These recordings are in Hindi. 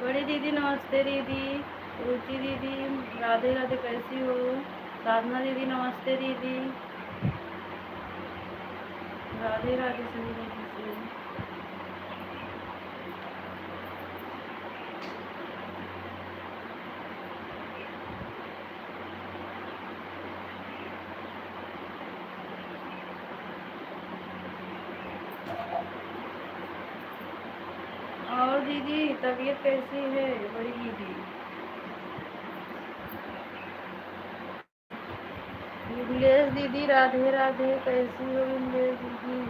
बड़ी दीदी नमस्ते दीदी। रुचि दीदी राधे राधे, कैसी हो? साधना दीदी नमस्ते दीदी। राधे राधे सभी दीदी से। और दीदी तबीयत कैसी है बड़ी दीदी? विमलेश दीदी राधे राधे, कैसी हो विमलेश दीदी?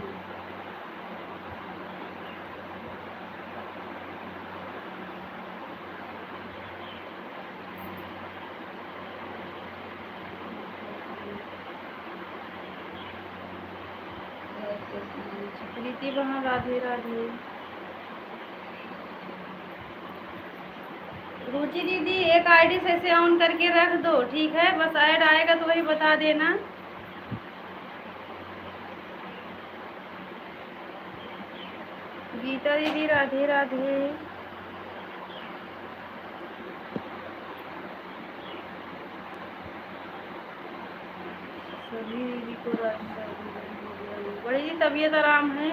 प्रीति बहन राधे राधे। रुचि दीदी एक आईडी से ऐसे ऑन करके रख दो, ठीक है? बस ऐड आएगा तो वही बता देना। गीता दीदी राधे राधे। सभी दीदी को राधे राधे। बड़ी जी तबीयत आराम है?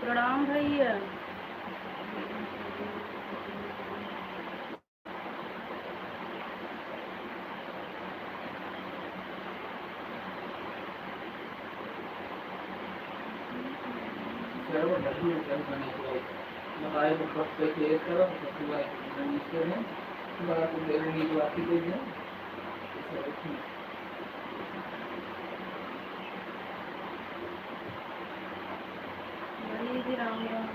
प्रणाम भैया। बड़ी दीदी राम राम।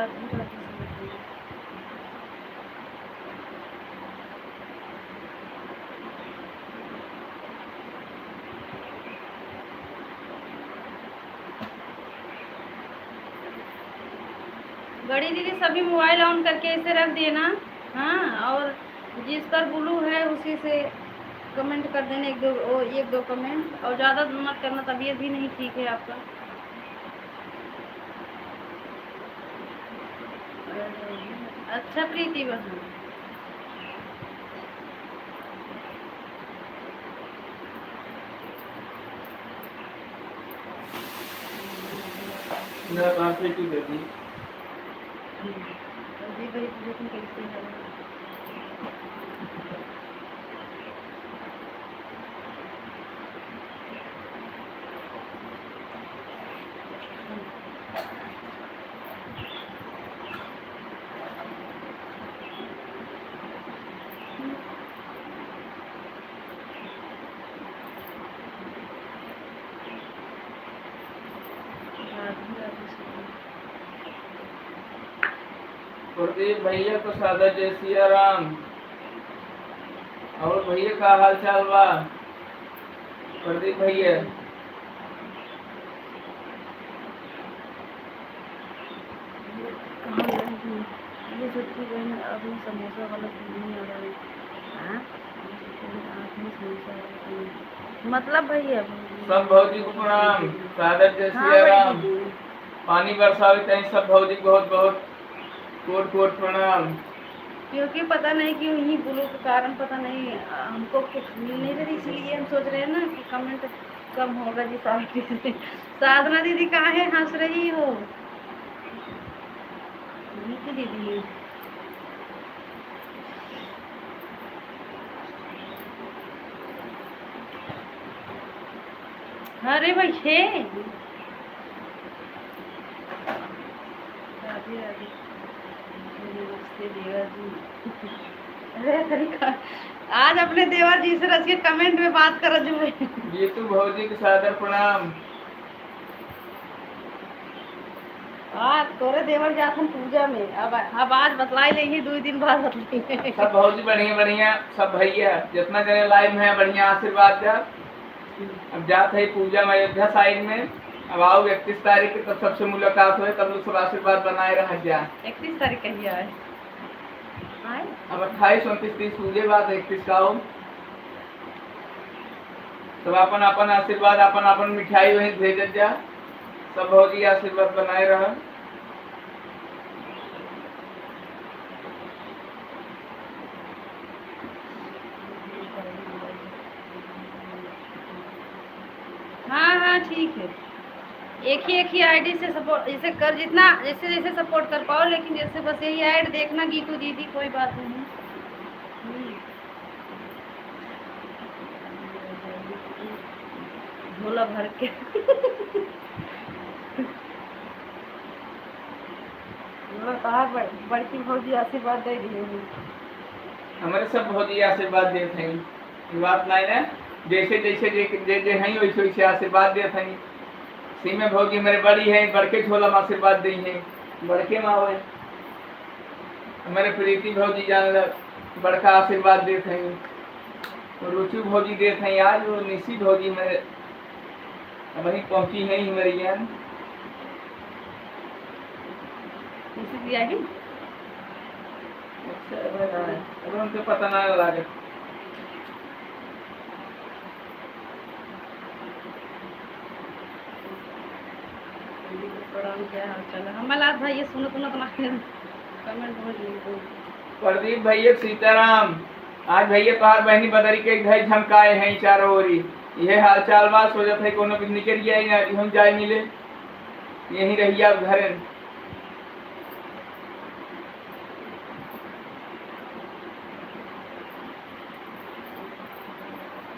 राधे राधे सभी। बड़ी दीदी सभी मोबाइल ऑन करके ऐसे रख देना। हाँ, और जिस पर ब्लू है उसी से कमेंट कर देना, एक दो कमेंट, और ज़्यादा मत करना, तबीयत भी नहीं ठीक है आपका। अच्छा प्रीति बहन। जी भाई लेकिन कैसे है? प्रदीप भैया को सादा जय सिया राम। और भैया का हाल चाल बा? प्रदीप भैया कहाँ गए? ये छुट्टी बहन अभी समोसा वाला नहीं आ रहा है। हाँ, मतलब भैया सब भौजी को प्रणाम, सादर जय हाँ सिया बड़ी राम। दीदी। पानी बरसावे तई सब भौजी को बहुत बहुत कोट कोट प्रणाम। क्योंकि पता नहीं क्यों इन्हीं गुलों के कारण पता नहीं हमको कुछ मिल नहीं रही, इसलिए हम सोच रहे हैं ना कि कमेंट कम होगा जी साथी। साधना दीदी कहाँ है, हंस रही हो? नीचे दीदी अरे भाई छे राधे राधे। नमस्ते देवा जी। अरे तरीका आज अपने देवर जी से रच के कमेंट में बात कर जो जीतू भौजी के सादर प्रणाम। आज तोरे देवर जाथन पूजा में, अब आज बतलाई लेंगे 2 दिन बाद बतलाएंगे। सब भौजी बढ़िया बढ़िया, सब भैया जितना जने लाइव है बढ़िया आशीर्वाद जा। अब जात है पूजा में अयोध्या साइड में, अब आओ 31 तारीख की, तब सबसे मुलाकात हुए, तब लोग सब आशीर्वाद बनाए रह जा। 31 तारीख कहिए आए अब 28, 29, 30 पूजे बात 31 का हो। सब अपन अपन आशीर्वाद, अपन अपन मिठाई वहीं भेजत जा। सब भौजी आशीर्वाद बनाए रह। हाँ हाँ ठीक है, एक ही आईडी से सपोर्ट जैसे कर, जितना जैसे जैसे सपोर्ट कर पाओ, लेकिन जैसे बस यही ऐड देखना गीतू दीदी, कोई बात नहीं। झोला भर के कहा बड़की भौजी आशीर्वाद दे दी हमारे सब भौजी आशीर्वाद देते हैं, ये बात नहीं ना, जैसे जैसे जे हैं वैसे वैसे आशीर्वाद देते हैं। सीमा भौजी मेरे बड़ी है, बड़के झोला में आशीर्वाद दी है, बड़के माँ हुए। हमारे प्रीति भौजी जान बड़का आशीर्वाद देते हैं। रुचि भौजी देते हैं, आज वो निशी भौजी मेरे वहीं पहुंची है ही मेरी जान। अच्छा अब हमको पता ना लगे। क्या हाल चाल है हमारा भाई, ये सुनो कमेंट प्रदीप भैया सीताराम, आज भैया पार बहनी बदरी के घर झमकाए हैं चारों ओरी। यह हाल चाल बात सोचत है कोनो भी निकल गया हम जाए मिले, यहीं रहिए आप घर।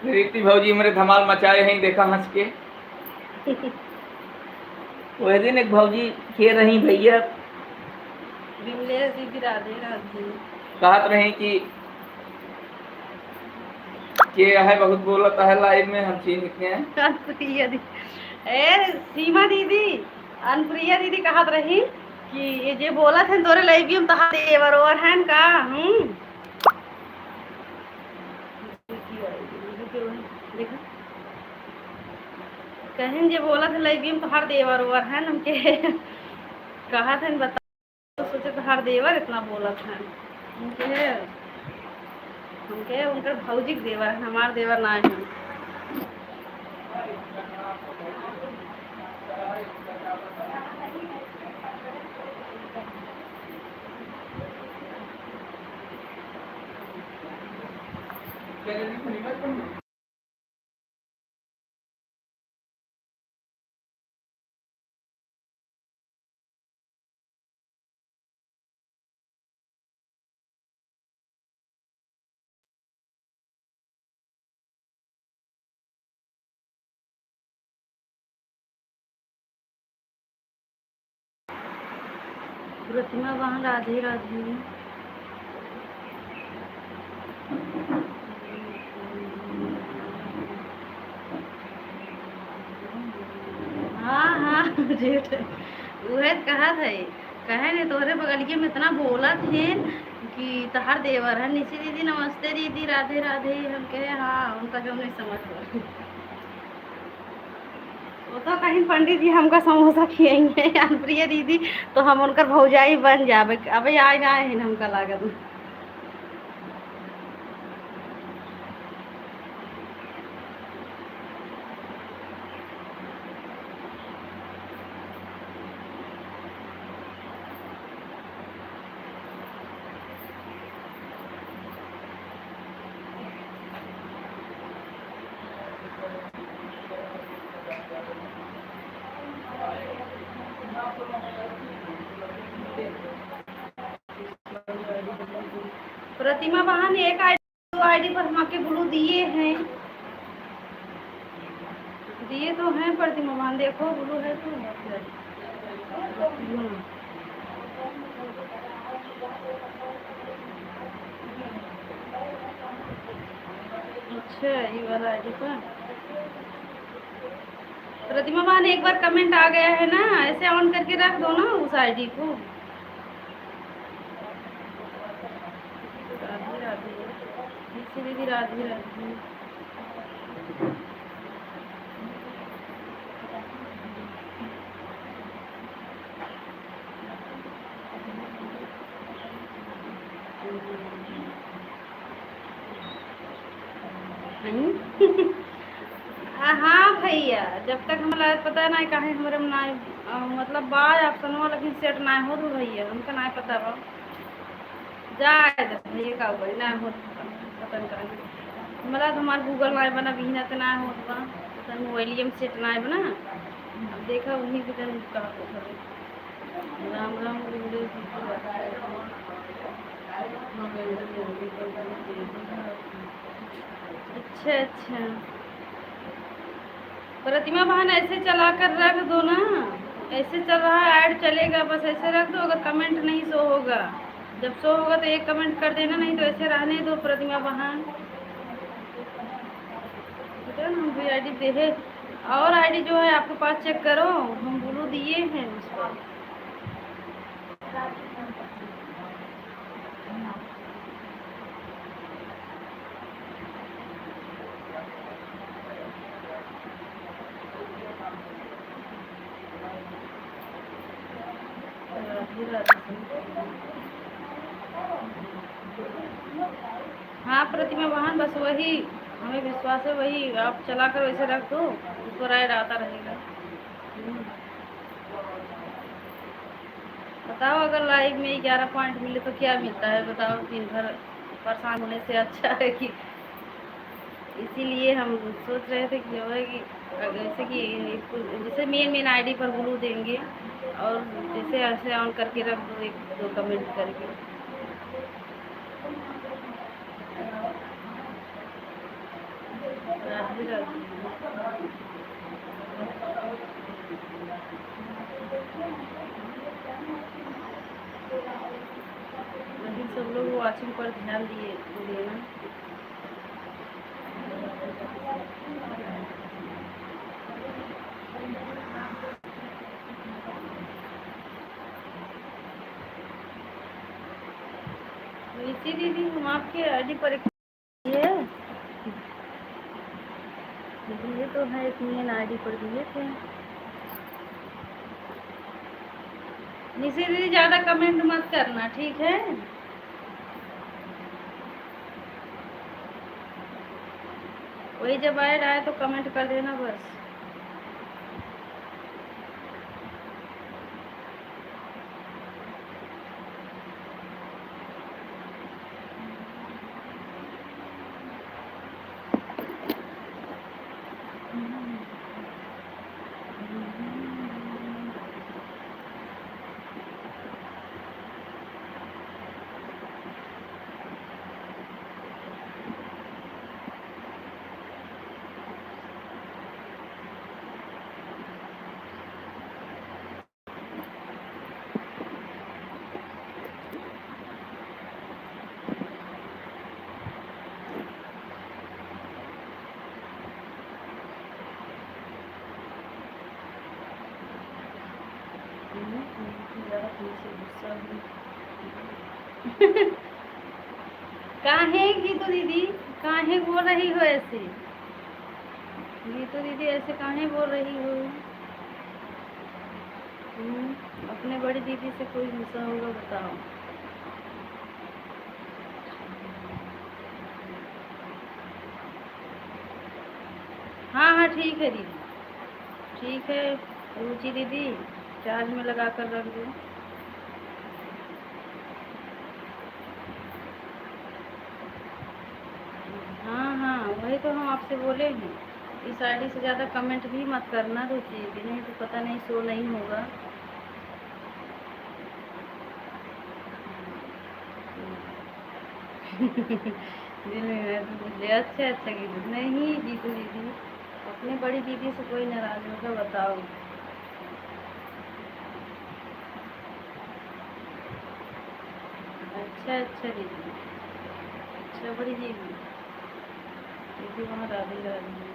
रीति भौजी मेरे धमाल मचाए हैं, देखा हंस के। वह दिन एक भौजी खे रही भैया, दीदी राधे राधे कहत रहे कि है बहुत बोलता है लाइव में, हम चीन इतने हैं। अनप्रिया दीदी, ए सीमा दीदी, अनप्रिया दीदी कहत रही कि ये जे बोला थे तोरे लाइव में तहा देवर और हैं का। कहें जे बोला था लाइव में तो हर देवर ओवर है हमके कहा था बता, तो सोचे तो हर देवर इतना बोला था हमके उनका भौजी देवर है, हमार देवर ना है। प्रतिमा वहाँ राधे राधे। हाँ हाँ जेठ वह कहा था, कहे ने तोहरे बगलिए में इतना बोला थे कि तहार देवर है। निशी दीदी नमस्ते दीदी, राधे राधे। हम कहे हाँ, उनका जो नहीं समझ हुआ वो तो कहीं पंडित जी हमका समोसा खिएंगे अनप्रिय दीदी, तो हम उनकर भौजाई बन जावे। अबे आए ना है हमका लागत। प्रतिमा बहन एक आईडी पर हम आपके ब्लू दिए हैं, दिए तो हैं प्रतिमा बहन, देखो ब्लू है तो अच्छा, ये वाला आईडी पर प्रतिमा बहन एक बार कमेंट आ गया है ना, ऐसे ऑन करके रख दो ना उस आईडी को। राधे राधे, नीचे दीदी राधे राधे। हाँ भैया, जब तक हमारा पता ना कहीं हमारे ना मतलब बाय ऑप्शन वाला लेकिन सेट ना हो तो भैया हमका ना पता बा जाए तो भैया का बोली ना हो पता नहीं मला तो हमारे गूगल ना बना बिना तो ना हो बा पता मोबाइल में सेट ना बना। अब देखा वहीं के दिन का राम राम बोले अच्छा अच्छा, प्रतिमा बहन ऐसे चला कर रख दो ना, ऐसे चल रहा है ऐड चलेगा, बस ऐसे रख दो। अगर कमेंट नहीं शो होगा, जब शो होगा तो एक कमेंट कर देना, नहीं तो ऐसे रहने दो प्रतिमा बहन। हम भी आईडी दे और आईडी जो है आपके पास चेक करो, हम बोलो दिए हैं उस पर। हाँ प्रतिमा बहन, बस वही हमें विश्वास है, वही आप चला कर वैसे रख दो, उस पर ऐड आता रहेगा। बताओ अगर लाइव में 11 पॉइंट मिले तो क्या मिलता है, बताओ। दिन भर परेशान होने से अच्छा है कि इसीलिए हम सोच रहे थे कि जो है कि जैसे कि जैसे मेन आईडी पर ब्लू देंगे और जैसे ऐसे ऑन करके रख दो, एक दो कमेंट करके। राधे राधे। लेकिन सब लोग वॉचिंग पर ध्यान दिए ना। नीति दीदी हम आपके आईडी पर दिए तो है, एक मेन आईडी पर दिए थे। निशी दीदी ज़्यादा कमेंट मत करना, ठीक है। वही जब ऐड आए तो कमेंट कर देना बस। काहे गीतू दीदी, काहे बोल रही हो ऐसे? गीतू दीदी ऐसे काहे बोल रही हो? अपने बड़ी दीदी से कोई गुस्सा होगा बताओ। हाँ हाँ ठीक है दीदी, ठीक है रुचि दीदी, चार्ज में लगा कर रख दो। हाँ हाँ वही तो हम आपसे बोले हैं, इस आईडी से ज़्यादा कमेंट भी मत करना रुचि दीदी, नहीं तो पता नहीं शो नहीं होगा। दिल में है तो मुझे अच्छा अच्छा गीतू नहीं गीतू दीदी, अपने बड़ी दीदी से कोई नाराज होगा बताओ। अच्छा अच्छा दीदी, अच्छा बड़ी दीदी। ये भी वहाँ राधे राधे।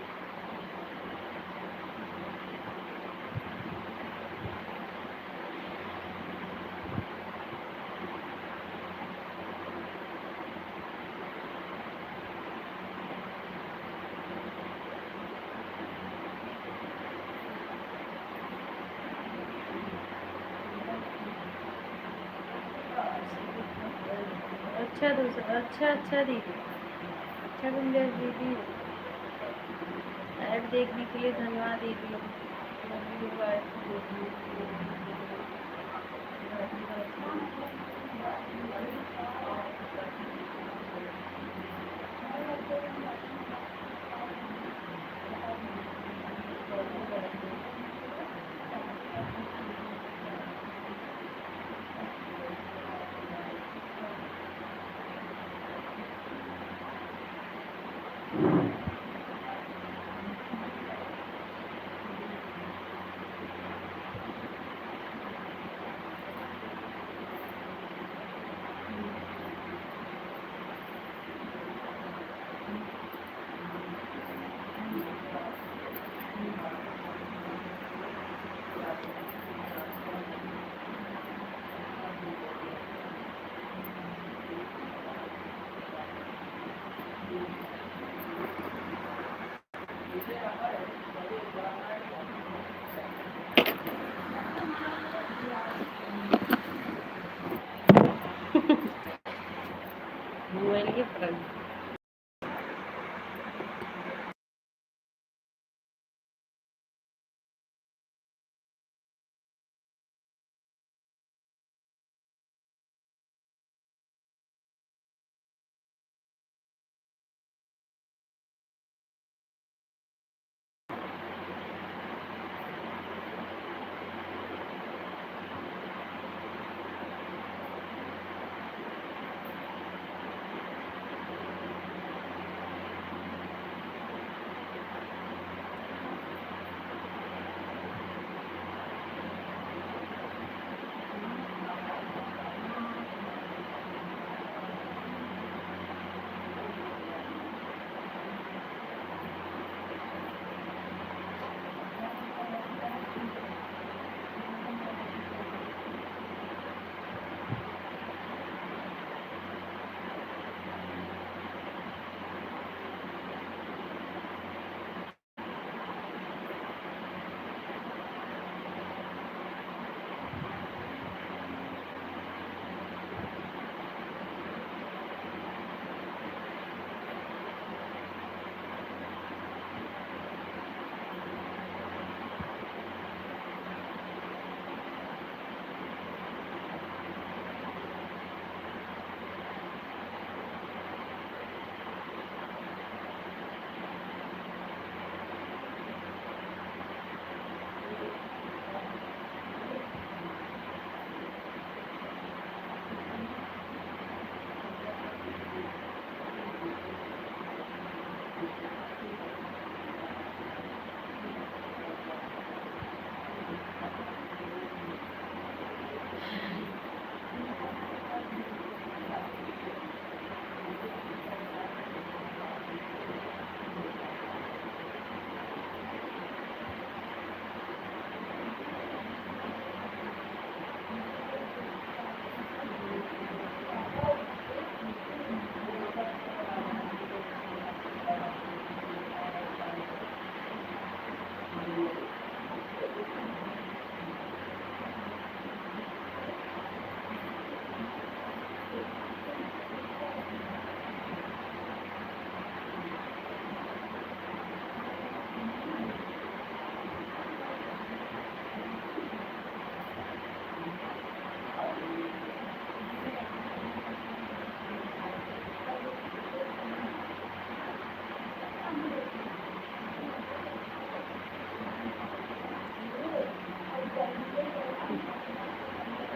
अच्छा दूसरा, अच्छा दीदी, अच्छा गुंजन दीदी, ऐड देखने के लिए धन्यवाद दीदी। मोबाइल के फ्रंट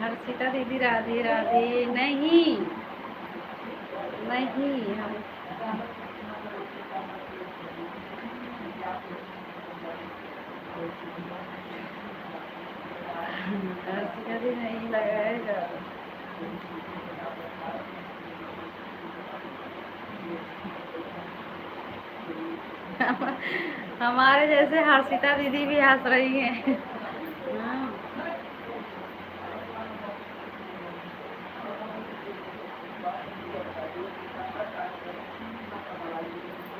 हर्षिता दीदी राधे राधे। नहीं नहीं, हम हर्षिता दीदी नहीं लगाएगा। हमारे जैसे हर्षिता दीदी भी हंस रही हैं। हाँ,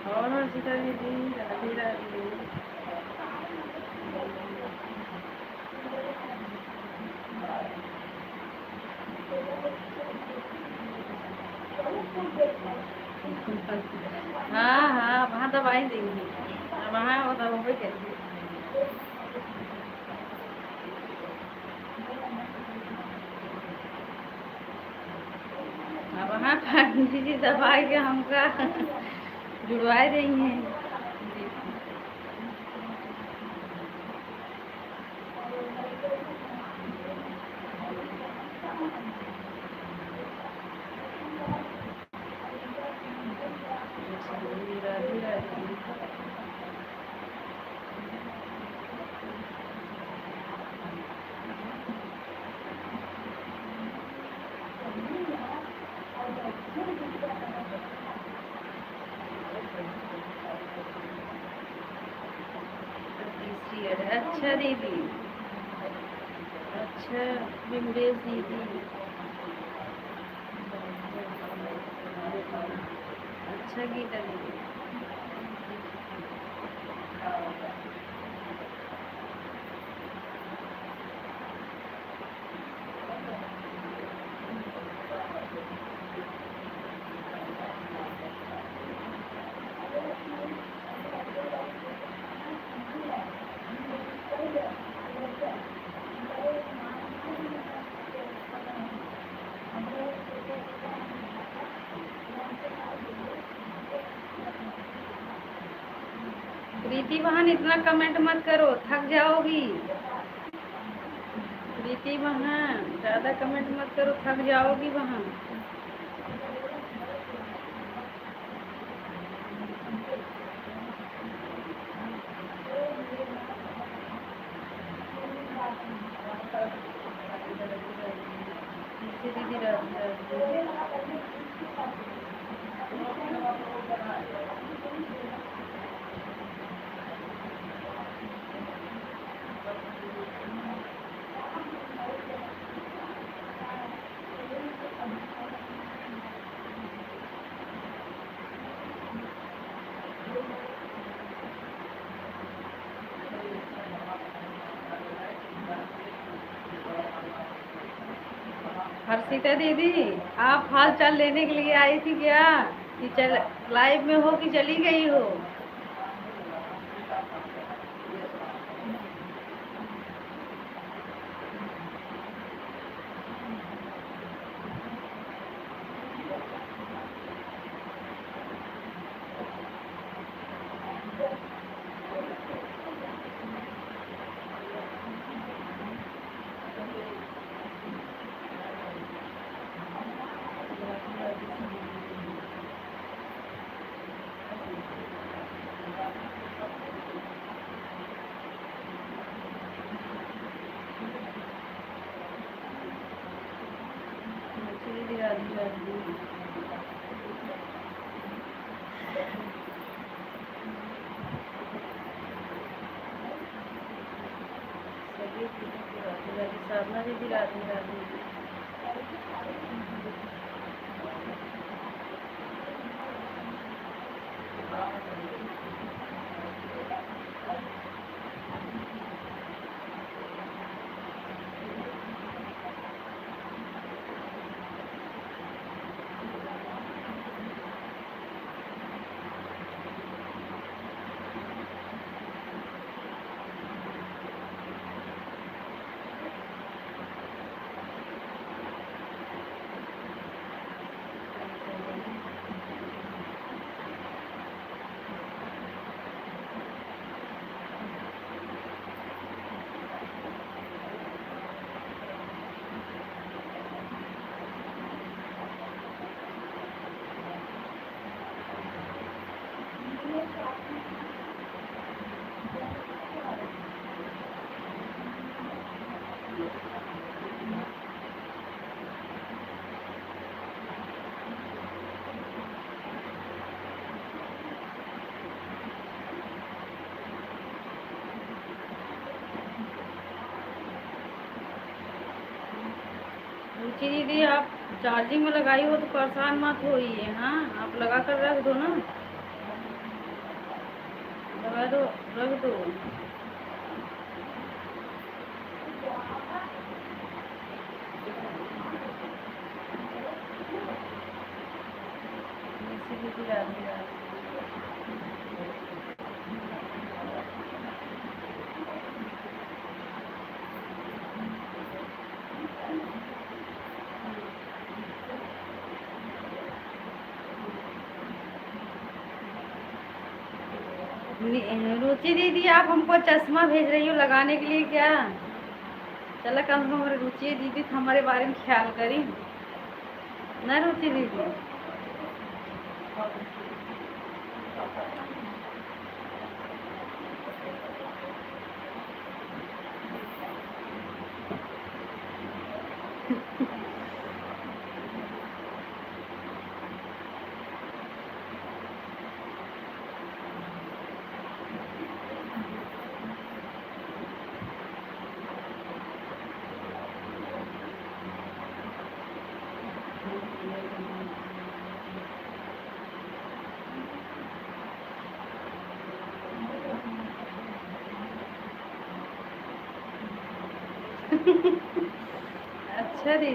और हर्षिता दीदी राधे राधे। हाँ हाँ, वहाँ दवाई देंगी, वहाँ वो दवाई करेंगे। अब वहाँ पंडित जी दवाई के हमका जुड़वा रही हैं। जी। राधे राधे। तीसरी है। अच्छा दीदी, अच्छा विमलेश दीदी, अच्छा गीता दीदी। प्रीति बहन इतना कमेंट मत करो, थक जाओगी। प्रीति बहन ज़्यादा कमेंट मत करो, थक जाओगी बहन। दीदी राधे राधे। हर्षिता दीदी, आप हाल चाल लेने के लिए आई थी क्या, कि चल लाइव में हो कि चली गई हो? दीदी राधे राधे। सभी दीदी को राधे राधे। साधना दीदी राधे राधे। रुचि दीदी आप चार्जिंग में लगाई हो तो परेशान मत होइए। हाँ, आप लगा कर रख दो ना, लगा दो, रख दो। ऐसे दीदी आ रही है। रुचि दीदी आप हमको चश्मा भेज रही हो लगाने के लिए क्या? चलो कम से कम हमारी रुचि दीदी तो हमारे बारे में ख्याल करी ना रुचि दीदी। अच्छा दीदी,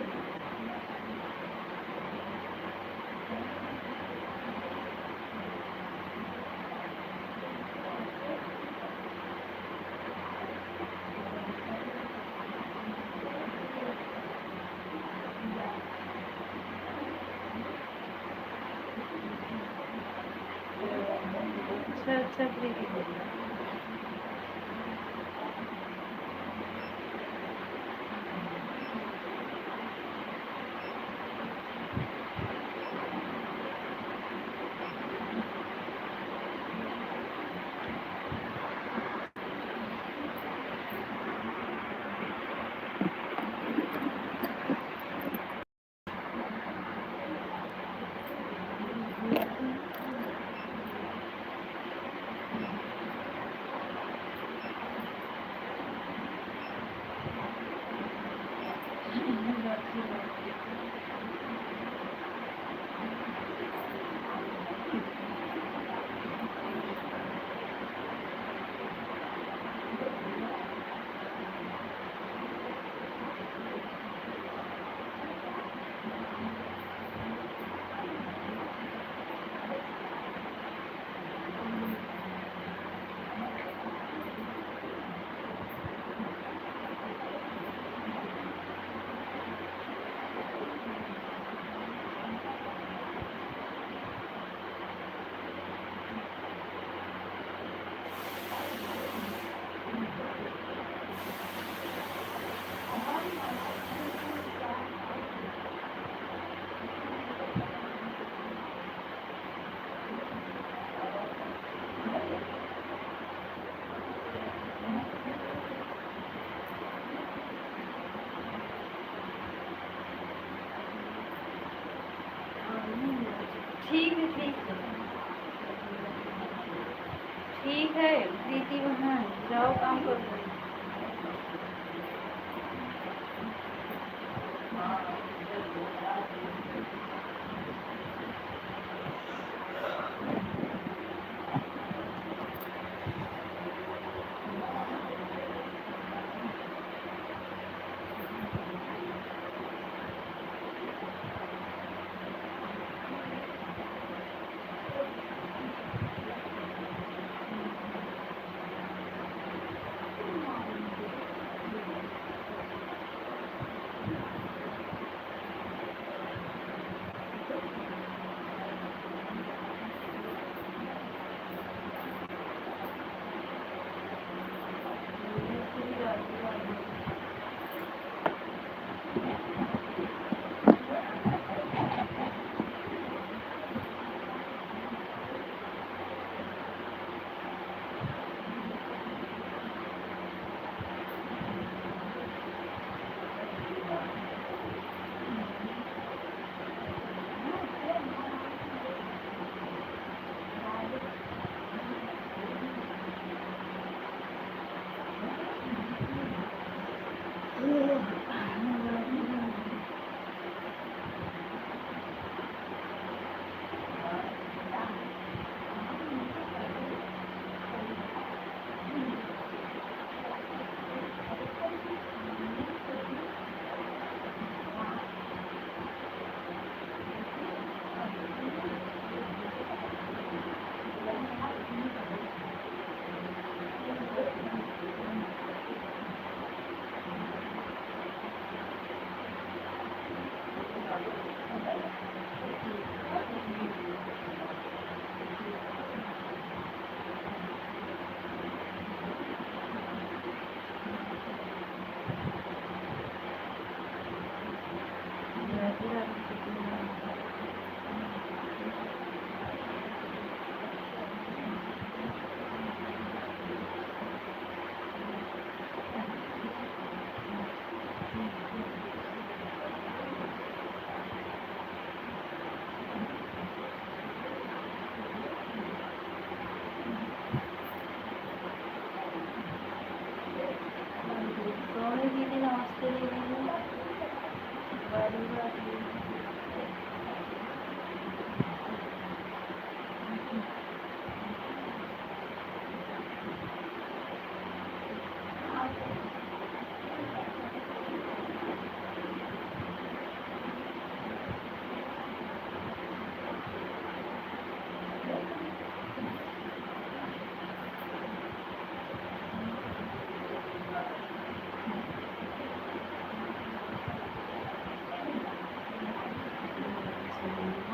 अच्छा अच्छा दीदी। ठीक है ठीक है ठीक है दीदी, वहाँ जाओ काम करो।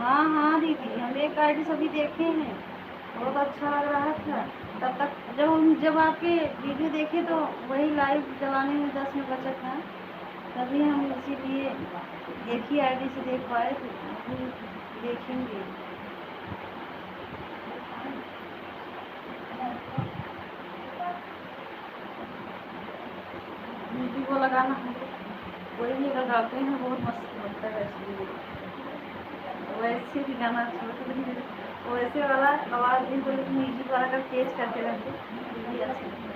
हाँ हाँ दीदी, हम एक आईडी सभी देखे हैं, बहुत अच्छा लग रहा था। तब तक जब आपके वीडियो देखे तो वही लाइव चलाने में 10 में बचा था, तभी हम इसीलिए एक ही आईडी से देख पाए थे। अभी देखेंगे। दीदी को लगाना वही नहीं लगाते हैं, बहुत मस्त लगता है इसलिए। वैसे भी गाना छोड़ वैसे वाला आवाज़ भी कोई म्यूजिक वाला का तेज करके रहते ये अच्छा लगता है।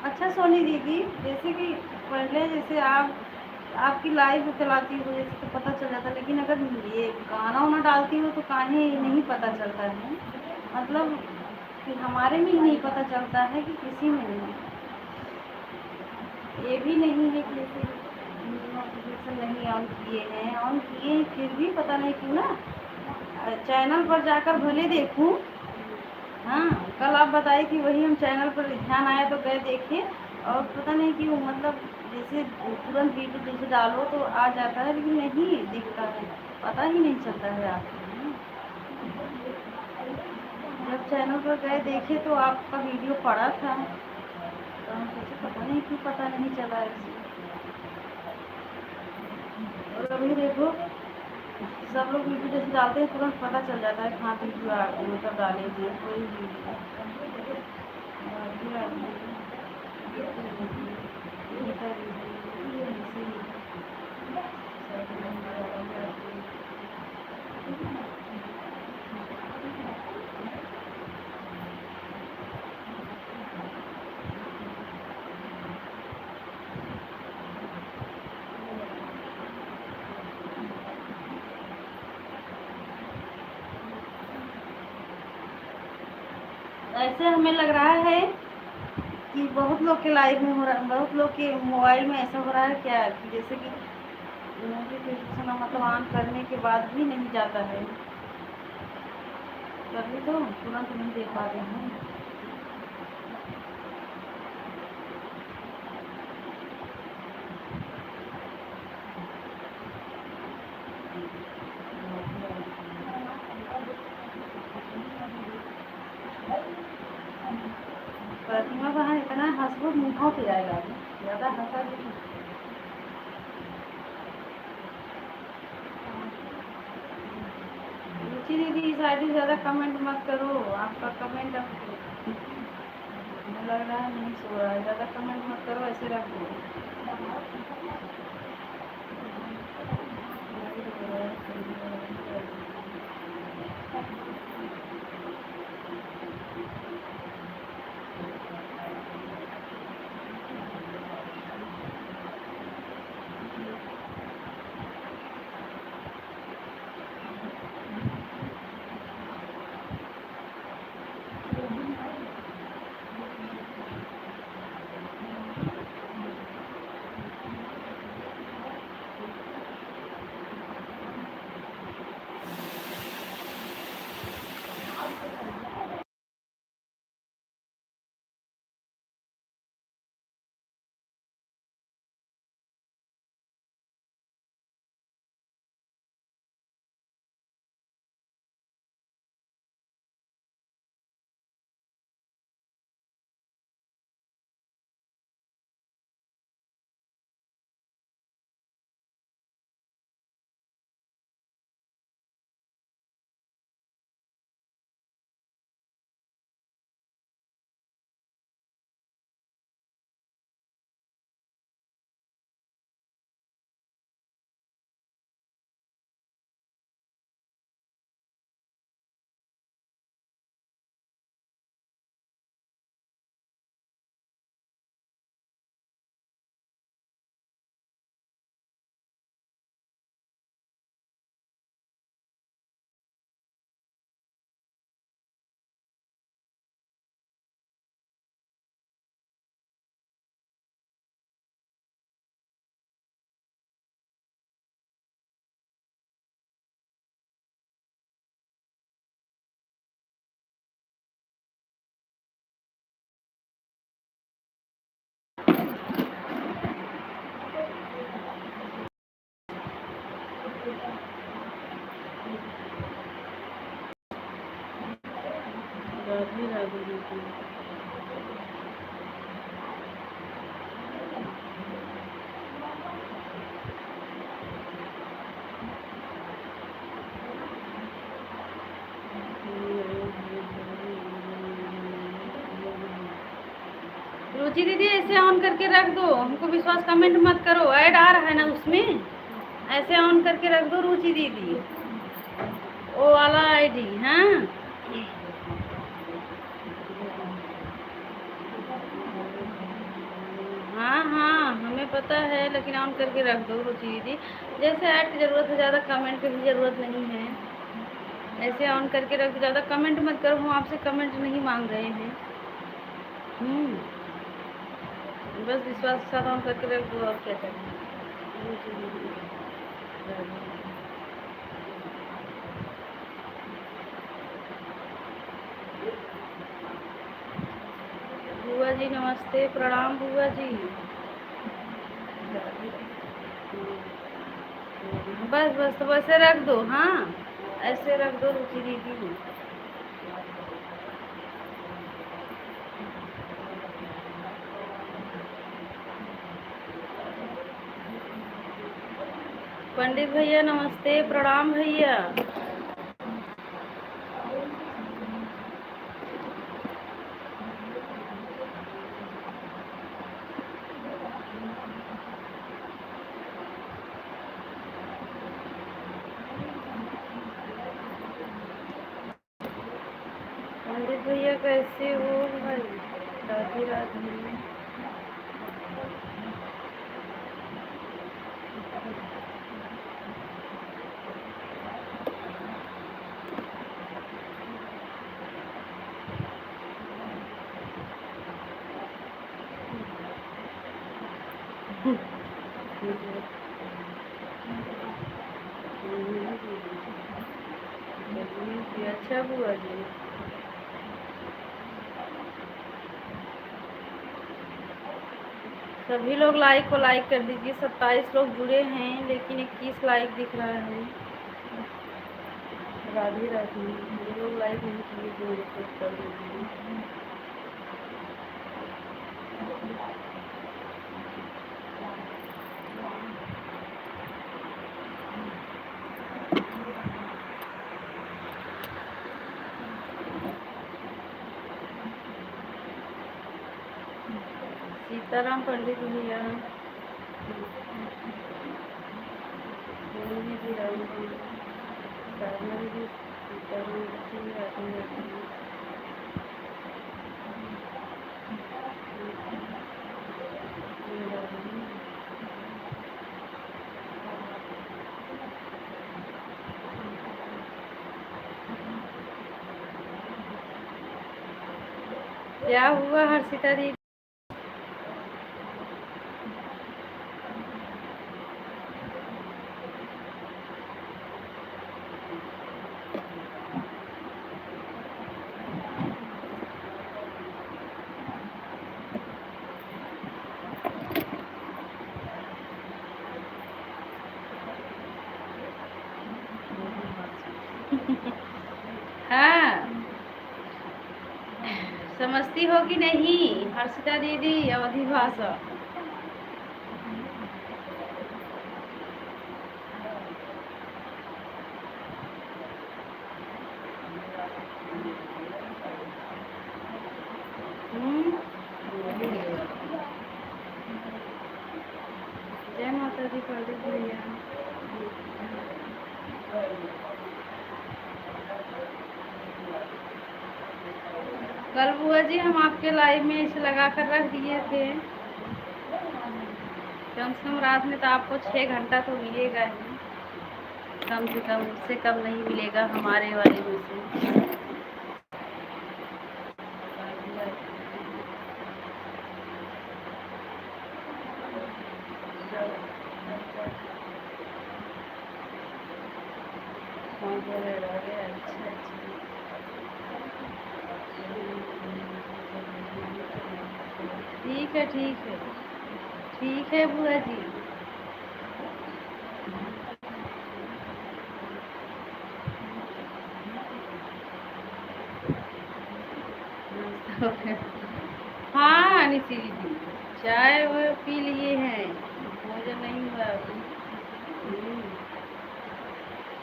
अच्छा सोनी दीदी, जैसे कि पहले जैसे आपकी लाइव चलाती हो जैसे तो पता चल जाता, लेकिन अगर ये गाना वाना डालती हो तो काहे नहीं पता चलता है? मतलब कि हमारे में ही नहीं पता चलता है कि किसी में नहीं। ये भी नहीं है कि जैसे नोटिफिकेशन नहीं ऑन किए हैं, ऑन किए हैं फिर भी पता नहीं क्यों ना चैनल पर जाकर भले देखूं। हाँ, कल आप बताए कि वही हम चैनल पर ध्यान आया तो गए देखे, और पता नहीं क्यों मतलब जैसे तुरंत वीडियो जैसे डालो तो आ जाता है, लेकिन नहीं दिखता है, पता ही नहीं चलता है आपको। जब चैनल पर गए देखे तो आपका वीडियो पड़ा था, तो हम सोचे पता नहीं क्यों पता नहीं चला ऐसे। और अभी देखो सब लोग वीडियो जैसे डालते हैं तुरंत पता चल जाता है कहाँ वीडियो मतलब डाले हुए कोई वीडियो। ऐसे हमें लग रहा है कि बहुत लोग के लाइव में हो रहा है, बहुत लोग के मोबाइल में ऐसा हो रहा है क्या कि जैसे कि नोटिफिकेशन मतलब ऑन करने के बाद भी नहीं जाता है, तभी तो तुरंत नहीं देख पाते हैं। प्रतिमा बहन इतना हंसबो मुँह पे जाएगा, ज़्यादा हंसा भी नहीं। रुचि दीदी इस आईडी ज़्यादा कमेंट मत करो, आपका कमेंट अब मुझे लग रहा है नहीं सो रहा है, ज़्यादा कमेंट मत करो, ऐसे रखो। राधे राधे दीदी। रुचि दीदी ऐसे ऑन करके रख दो, हमको विश्वास कमेंट मत करो, ऐड आ रहा है ना उसमें, ऐसे ऑन करके रख दो रुचि दीदी, वो वाला आईडी। हाँ हाँ हाँ हमें पता है, लेकिन ऑन करके रख दो रुचि दीदी। जैसे ऐड की ज़रूरत है, ज़्यादा कमेंट की भी ज़रूरत नहीं है, ऐसे ऑन करके रख दो। ज़्यादा कमेंट मत करो, हम आपसे कमेंट नहीं मांग रहे हैं। बस विश्वास के साथ ऑन करके रख दो, और क्या करना है। रुचि दीदी बुआ जी नमस्ते, प्रणाम बुआ जी। बस बस तो वैसे रख दो। हाँ ऐसे रख दो रुचि दीदी। पंडित भैया नमस्ते, प्रणाम भैया। पंडित भैया कैसे हो भाई? राधे राधे। अच्छा बुआ जी, सभी लोग लाइक को लाइक कर दीजिए। 27 लोग जुड़े हैं, लेकिन 21 लाइक दिख रहा है। राधे राधे। जो लोग लाइक नहीं किए वो रिपोर्ट कर दीजिए। सीताराम पंडित भैया, मोहिनी जी, राम जी, साधना जी, सीताराम जी, राधे राधे। क्या हुआ हर्षिता दी? हाँ समझती हो कि नहीं हर्षिता दीदी अवधी भाषा? जय माता दी पंडित भैया। कल बुआ जी हम आपके लाइव में इसे लगा कर रख दिए थे, कम से कम रात में तो आपको 6 घंटा तो मिलेगा ही, कम से कम, उससे कम नहीं मिलेगा हमारे वाले में से। ठीक है ठीक है ठीक है बुआ जी। हाँ निशी दीदी, चाय वो पी लिए हैं, भोजन नहीं हुआ अभी।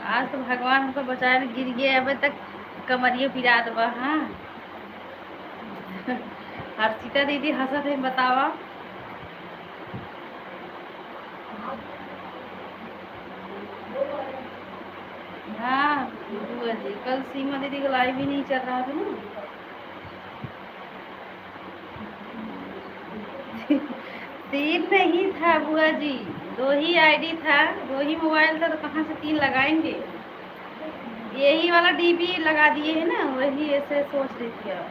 आज तो भगवान हमको बचाए, गिर गए अबे तक कमरिए पिरा दबा। हाँ हर्षिता दीदी हंसत है, बतावा। हाँ बुआ जी, कल सीमा दीदी का लाइव भी नहीं चल रहा था ना। तीन नहीं था बुआ जी, दो ही आईडी था, दो ही मोबाइल था, तो कहाँ से तीन लगाएंगे। यही वाला डीपी लगा दिए है ना, वही ऐसे सोच रही थी अब।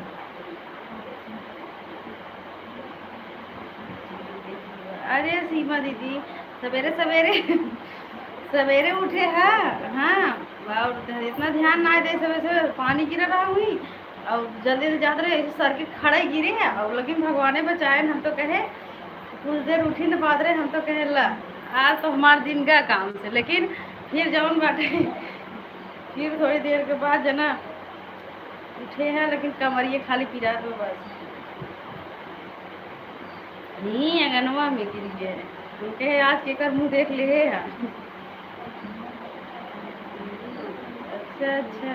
अरे सीमा दीदी सवेरे सवेरे सवेरे उठे हैं। हाँ और इतना ध्यान ना दे, सवेरे सवेरे पानी गिर रहा हुई और जल्दी से जाते रहे, सर्किट खड़े गिरे है और लेकिन भगवाने बचाए। हम तो कहे कुछ देर उठी न पाते रहे, हम तो कहे ला आज तो हमारे दिन का काम से, लेकिन फिर जौन बाटे फिर थोड़ी देर के बाद जना उठे हैं, लेकिन कमरिए खाली पिरा दो बस। नहीं अंगनवा में गिर गए, उनके आज के कर मुँह देख ले है। अच्छा अच्छा।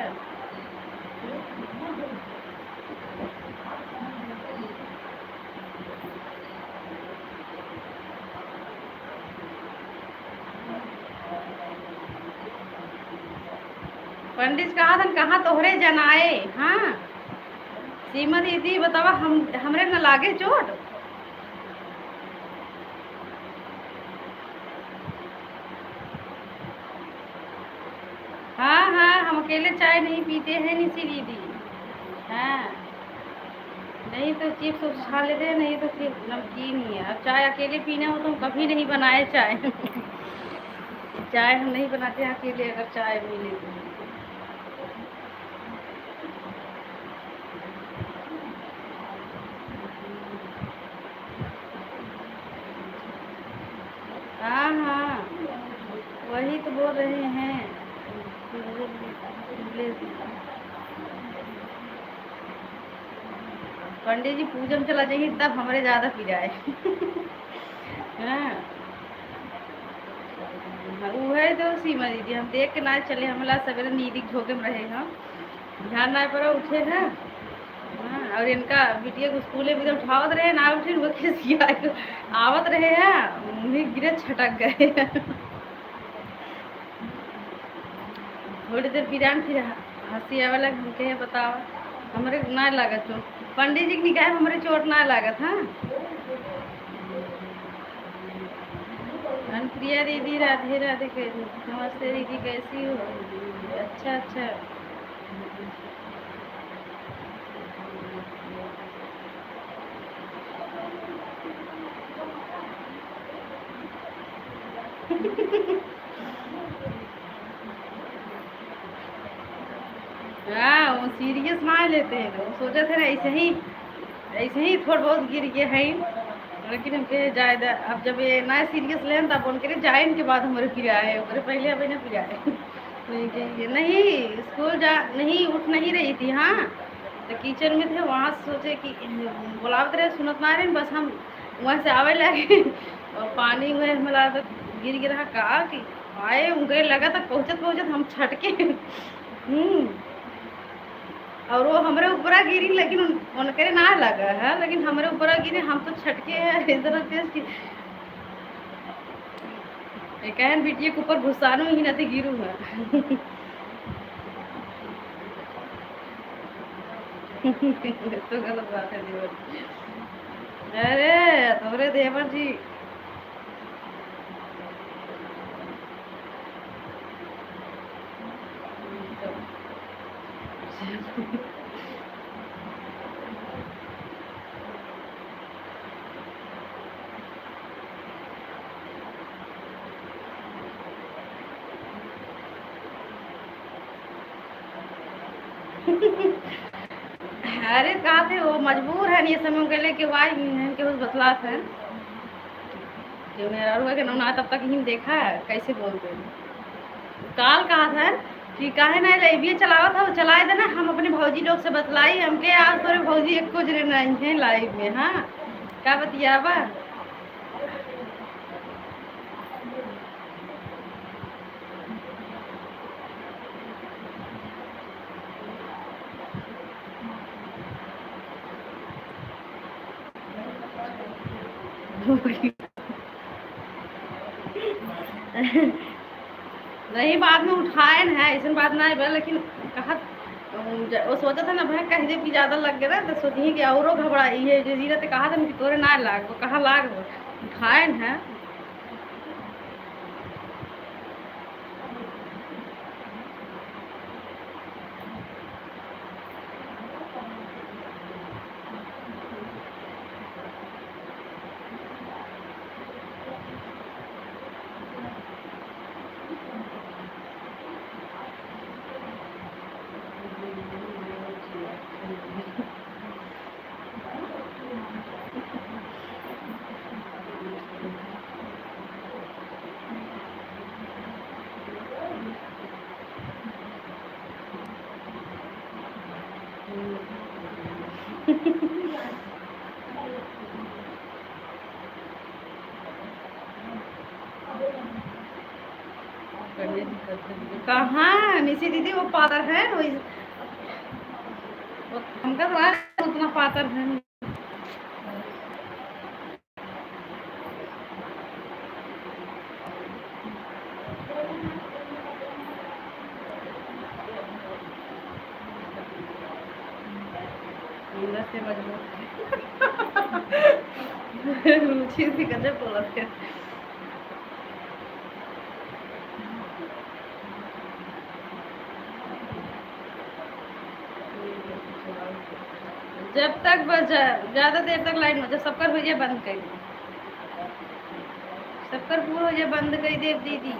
पंडित कहा था कहाँ तोहरे जनाए। हाँ सीमा दीदी बतावा, हम हमरे न लागे चोट। हाँ हाँ हम अकेले चाय नहीं पीते हैं निशी दीदी। हाँ नहीं तो चिप्स उप्स खा लेते हैं, नहीं तो फिर नमकीन ही है। अब चाय अकेले पीना हो तो हम कभी नहीं बनाए चाय। चाय हम नहीं बनाते हैं अकेले, अगर चाय मिले तो। हाँ हाँ वही तो बोल रहे हैं। पंडित जी पूजन चला जाएंगे तब हमारे ज्यादा पी जाए। हाँ वो है तो सीमा दीदी, हम देख के ना चले, हमला सवेरे नींद झोंके में रहे हम, ध्यान ना पड़ा उठे हैं। हाँ और इनका बिटिया को स्कूले में उठावत रहे ना, उठे वो खिसिया आवत रहे हैं, मुँह गिरे छटक गए। थोड़ी देर पिरान फिर हंसी आवे लग, कहे बताओ हमारे ना लागत चोट, पंडित जी के निकाय में हमारे चोट ना लागत। हाँ अनुप्रिया दीदी राधे राधे, नमस्ते दीदी कैसी हो। अच्छा अच्छा। हाँ वो सीरियस ना लेते हैं, वो सोचे थे ना ऐसे ही थोड़ा बहुत गिर गए हैं, लेकिन हम कहे जाए अब जब ये ना सीरियस लें तब बोल के जाए, इनके बाद हमारे फिर आए ओकरे पहले अभी ना फिर आए। तो ये कहेंगे नहीं स्कूल जा नहीं, उठ नहीं रही थी। हाँ तो किचन में थे, वहाँ से सोचे कि बुलावते रहे, सुनत ना रहे, बस हम वहाँ से आवे लगे और पानी में मिला तो गिर गिरा कहा कि आए उनके लगा तक पहुँचत पहुँचत हम छटके। और वो हमारे ऊपर गिरी, लेकिन उनके ना लगा है, लेकिन हमारे ऊपर गिरे, हम तो छटके हैं इधर तेज की। कहन बिटिया के ऊपर घुसानो ही नहीं गिरू है। तो गलत बात है देवर जी। अरे तोरे देवर जी अरे कहा थे वो मजबूर है ये समय के लिए कि वाई के उस बतला था जो मेरा रुआ के नौना तब तक ही देखा है कैसे बोलते हैं। काल कहा था कि काहे ना लाइव चलावा था, वो चलाए देना, हम अपने भौजी लोग से बतलाई हमके आज तोरे भौजी एक कुछ नहीं है लाइव में। हाँ क्या बतियावा। नहीं बाद में उठाए न है, ऐसा बात ना है, लेकिन कहा वो सोचा था ना भाई कह दे कि ज्यादा लग गया तो सोची कि औरो घबराई है जजीरा तो कहा था कि तोरे ना लाग, वो कहा लाग उठाए न है। कहाँ निशी दीदी वो पातर है, वो हमका तो उतना पातर है। से रुचि थी कदे बोला थे। जब तक ज्यादा देर तक लाइन हो जाए सबकर हो जाए बंद कर, सबकर पूरा हो जाए बंद कर देव दीदी।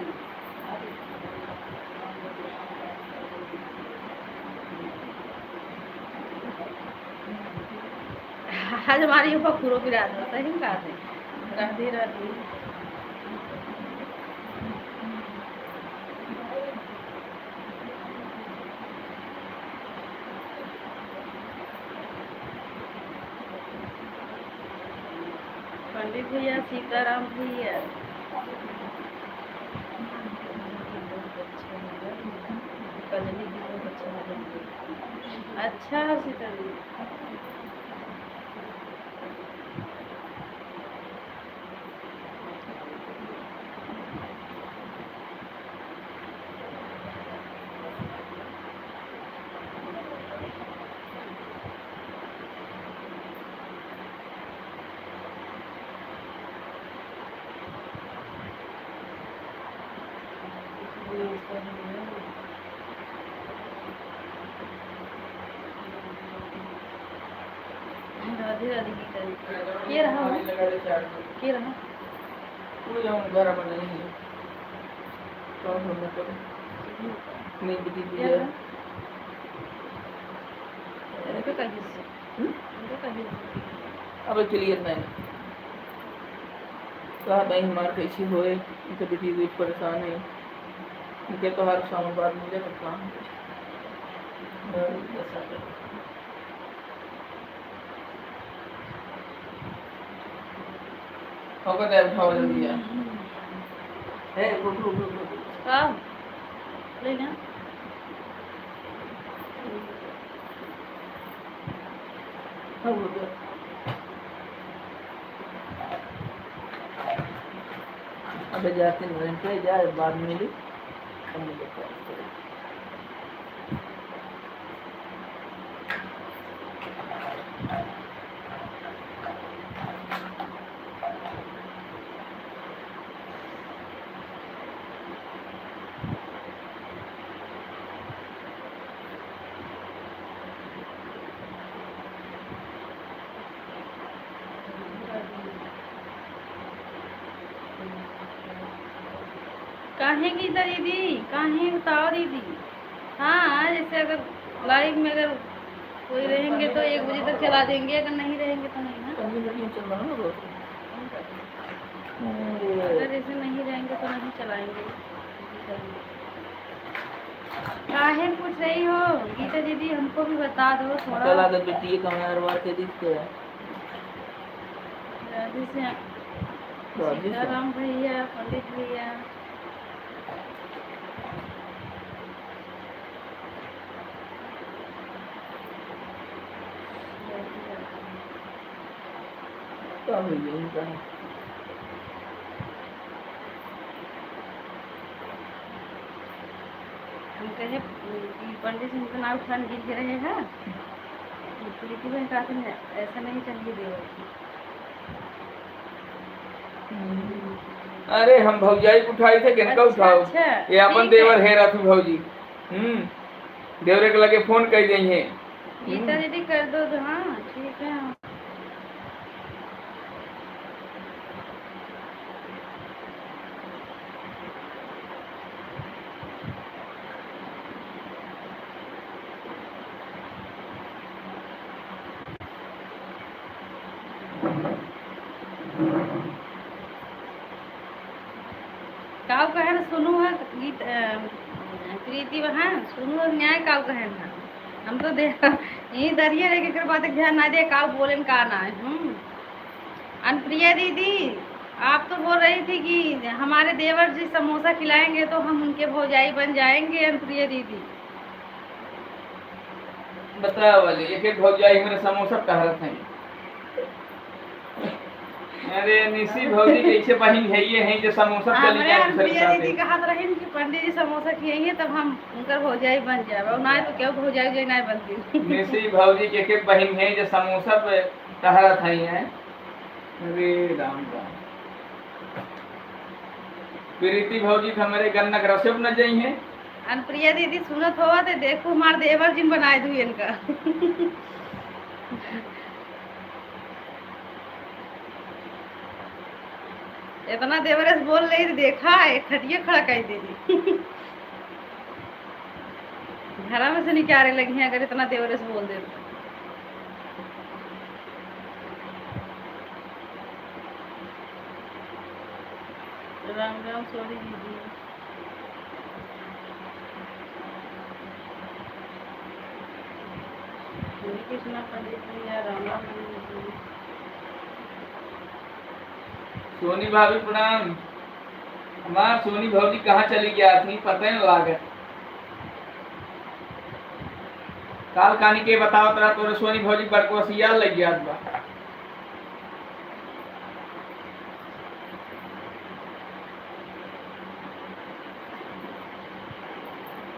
आज हमारी ऊपर पूरा भी रात में सही कहा थे राधे राधे। पंडित भैया सीताराम भैया कजली भी बहुत अच्छा है सीताराम। राधे राधे की करी ये रहा के रहा वो जाऊँ घर पर नहीं है तो हम तो नहीं बिटी ये दिया रहा इनको कहिए इनको कहिए अब क्लियर नहीं कहा भाई हमारे कैसी होए इनके बिटी भी परेशान है इनके तो हर सोमवार मिले तो काम होगा तो उठाओ जल्दी यार है रुक हाँ लेना हाँ रुक अबे जाते नहीं पे जा बाद में मिली हम लोग काहे की इधर दीदी काहे बताओ दीदी। हाँ जैसे अगर लाइव में अगर कोई रहेंगे तो 1 बजे तक चला देंगे, अगर नहीं रहेंगे तो नहीं ना। अगर जैसे नहीं रहेंगे तो नहीं चलाएंगे। काहे पूछ रही हो गीता दीदी, हमको भी बता दो थोड़ा। कल आगे बेटी कमार बार के दिखते है राधे से राधे से सीताराम भैया, पंडित भैया। क्या हुई है इनका हम कहे कि पंडित जी का नाम उठान गिर के रहे हैं, प्रीति बहन कहा था ऐसा नहीं चाहिए देवर। अरे हम भौजाई को उठाई थे, किनका उठाओ? अच्छा, ये अपन ठीक देवर है। है रातू भौजी। देवरे के लगे फोन कर दी है। गीता दीदी कर दो तो। हाँ ठीक है। काव कहन सुनू है गीत प्रीति बहन, सुनू है न्याय काव कहन है। हम तो दे यही दरिए रह के बात ध्यान ना दे काव बोले का ना है। अनप्रिया दीदी, आप तो बोल रही थी कि हमारे देवर जी समोसा खिलाएंगे तो हम उनके भौजाई बन जाएंगे। अनप्रिया दीदी बताओ वाले एक एक भौजाई मेरे समोसा कहरत है। अरे निशी भौजी कैसे बहन है ये हैं जो समोसा चली हमारे जाए अनप्रिया दूसरे दीदी के कहा रही कि पंडित जी समोसा खिलाएंगे तब हम उनका भौजाई बन जाए, और ना तो क्या भौजाई जो ना बनती। साथ। निशी भौजी के एक बहन है जो समोसा पे कहरत है। अरे राम राम। प्रीति भौजी तो हमारे गन्ना के रसोई न जाई है। अनप्रिया दीदी सुनत होवा तो देखो हमारे देवर जिन बनाए दू इनका। इतना देवरस बोल रही थी, देखा एक खटिया खड़ा कर दे घरा में से निकाले लगी हैं अगर इतना देवरस बोल दे तो। राम राम सोरी दीदी। कृष्णा पंडित भैया, राम राम दीदी। सोनी भाभी प्रणाम। हमार सोनी भौजी कहाँ चली गया थी पता ही लागे। काल कहानी के बताओ तरा तोरे सोनी भौजी बड़कोसिया लग गया बा।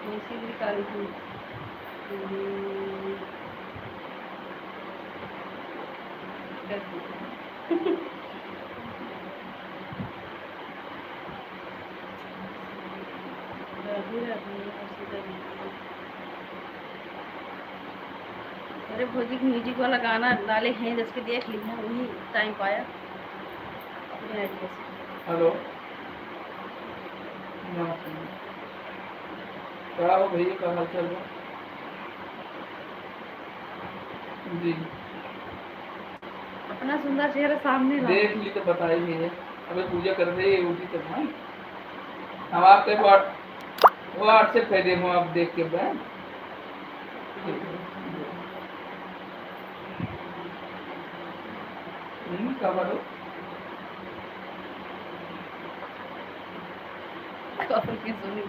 इसी काली थी। अरे भौजी की म्यूजिक वाला गाना डाले हैं जिसके देख ली है वही टाइम पाया अपने आइडिया से। हेलो क्या हो भैया का हाल चाल है? जी अपना सुंदर चेहरा सामने ला। देख ली तो बता ही नहीं है। अबे पूजा कर रहे हैं उठी तक ना हम आपके व्हाट्सएप कर दे हम आप देख के बैठ कवर हो की सुनी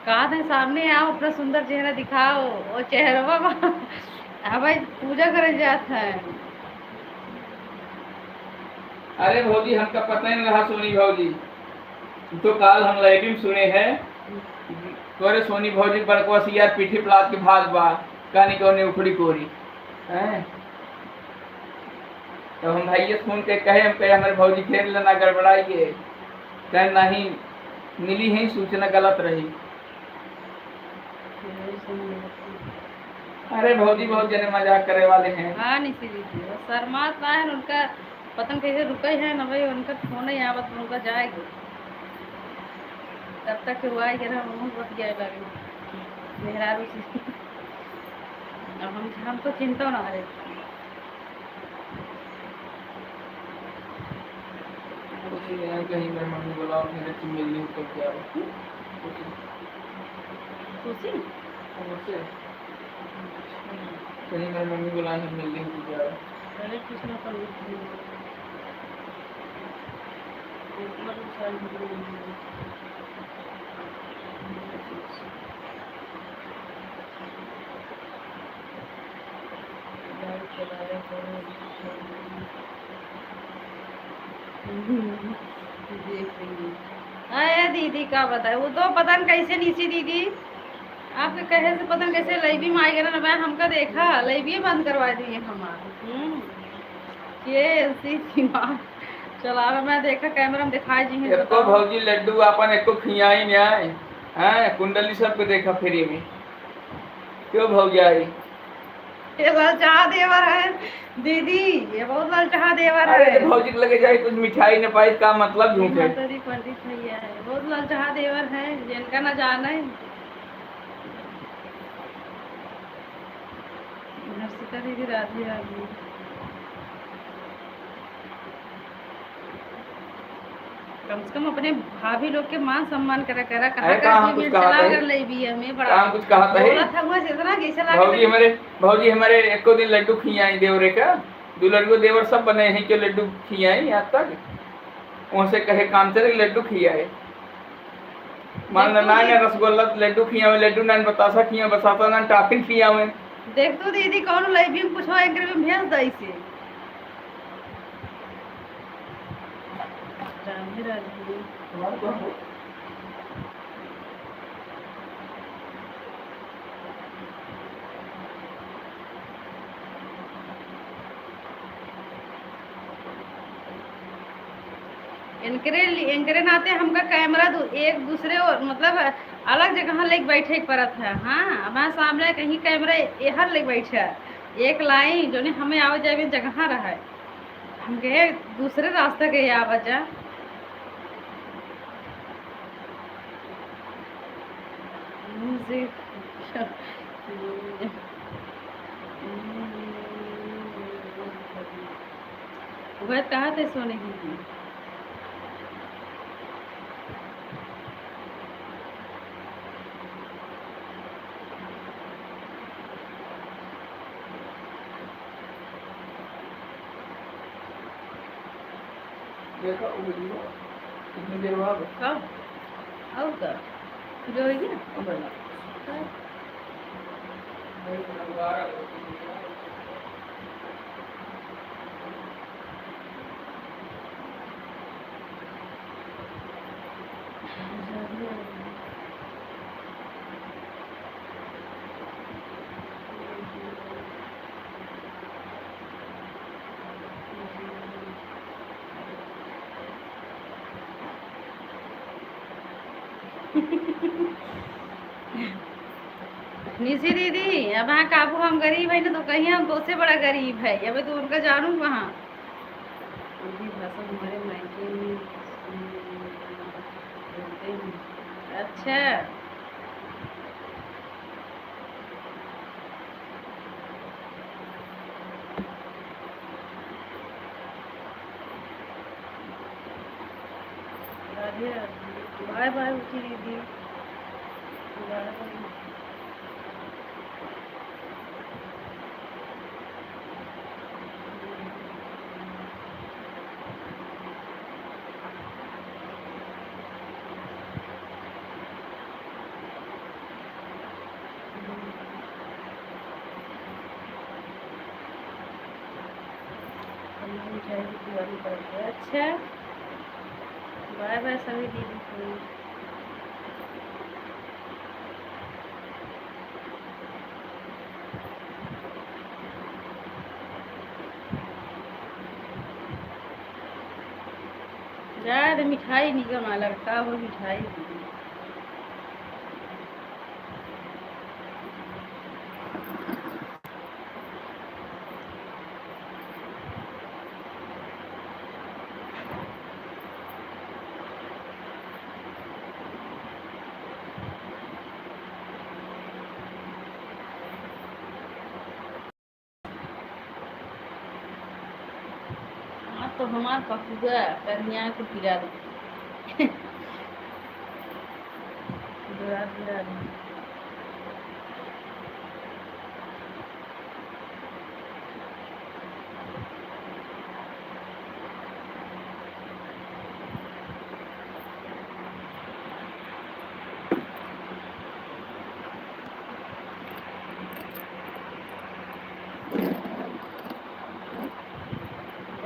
कहा था सामने आओ अपना सुंदर चेहरा दिखाओ और चेहरा भाई पूजा करे जाता है। अरे भौजी हमका पता ही नहीं रहा सोनी भौजी तो काल हम लाइव में सुने हैं तोरे सोनी भौजी बड़कोसिया पीठी पलाट के भाग बा कहानी कोने उखड़ी कोरी हैं। तो हम भाई फोन के कहे हम कहे हमारे भौजी फेर लेना गड़बड़ाइए कहे नहीं मिली है सूचना गलत रही। अरे भौजी बहुत जने मजाक करे वाले हैं। हाँ निशी दीदी वो शर्मात है उनका पतंग कैसे रुके है ना भाई उनका फोन ही आवत उनका जाएगी तब तक हुआ है कि मुँह बच गया लगे मेहरारू से। अब हम तो चिंता ना रहे। कहीं मेरे मम्मी बोला मेरे मिल ली तो क्या खुशी मुझसे कहीं मेरी मम्मी बुलाने मिल रही थी जा पहले दूसरा पर अरे दीदी का बताए वो तो पता नहीं कैसे नीची दीदी आपके कहे से पता नहीं कैसे लईबी में आई गया ना मैं हमका देखा लईबी बंद करवा दिए हमारे ये ऐसी दिमाग चला मैं देखा कैमरा में दिखाई जी एको भौजी लड्डू अपन एको खियाई नहीं आए हैं कुंडली सब को देखा फ्री में क्यों भौजाई ये ललचाहा देवर है दीदी ये बहुत ललचाहा देवर अरे है तो भौजी के लगे जाए कुछ मिठाई न पाई का मतलब झूठ है मातारी पंडित भैया है बहुत ललचाहा देवर है जिनका न जाने हर्षिता दीदी राधे राधे कम से कम अपने भाभी लोग के मान सम्मान करा करा अरे कहाँ कुछ कहा था कर ले भी हमें बड़ा कहाँ कुछ कहा था बोला था हुआ इतना कैसे लगा भौजी हमारे एको दिन लड्डू खियाई देवरे का दो लड्डू देवर सब बने हैं कि लड्डू खियाई आज तक वहाँ से कहे काम चले लड्डू खियाए मान ना रसगुल्ला लड्डू खियावे लड्डू ना बतासा खिया बतासा ना टाफिन खियावे देख तो दीदी कौन लईबी में पूछो एक में भेज दई से राधे राधे इनकरे नाते हमका कैमरा एक दूसरे और मतलब अलग जगह लेके बैठे परत है हाँ हमारे सामने कहीं कैमरा एहर लेके बैठे एक लाइन जो नहीं हमें आवे जाए जगह रहा हम गए दूसरे रास्ते गए आवाजा वह कहा थे सोने की देखा वीडियो कितनी देर बाद कब और कब जो है ना निशी दीदी अब हाँ काबू हम गरीब है ना तो कहीं हम तो से बड़ा गरीब है अब तो उनका जानू वहाँ भाषा हमारे मायके में बोलते हैं अच्छा बाय बाय उठी दीदी अच्छा बाय बाय सभी दीदी को यार मिठाई निकलना लगता वो मिठाई तो हमार पकुआ कन्या को गिरा दे गिरा गिरा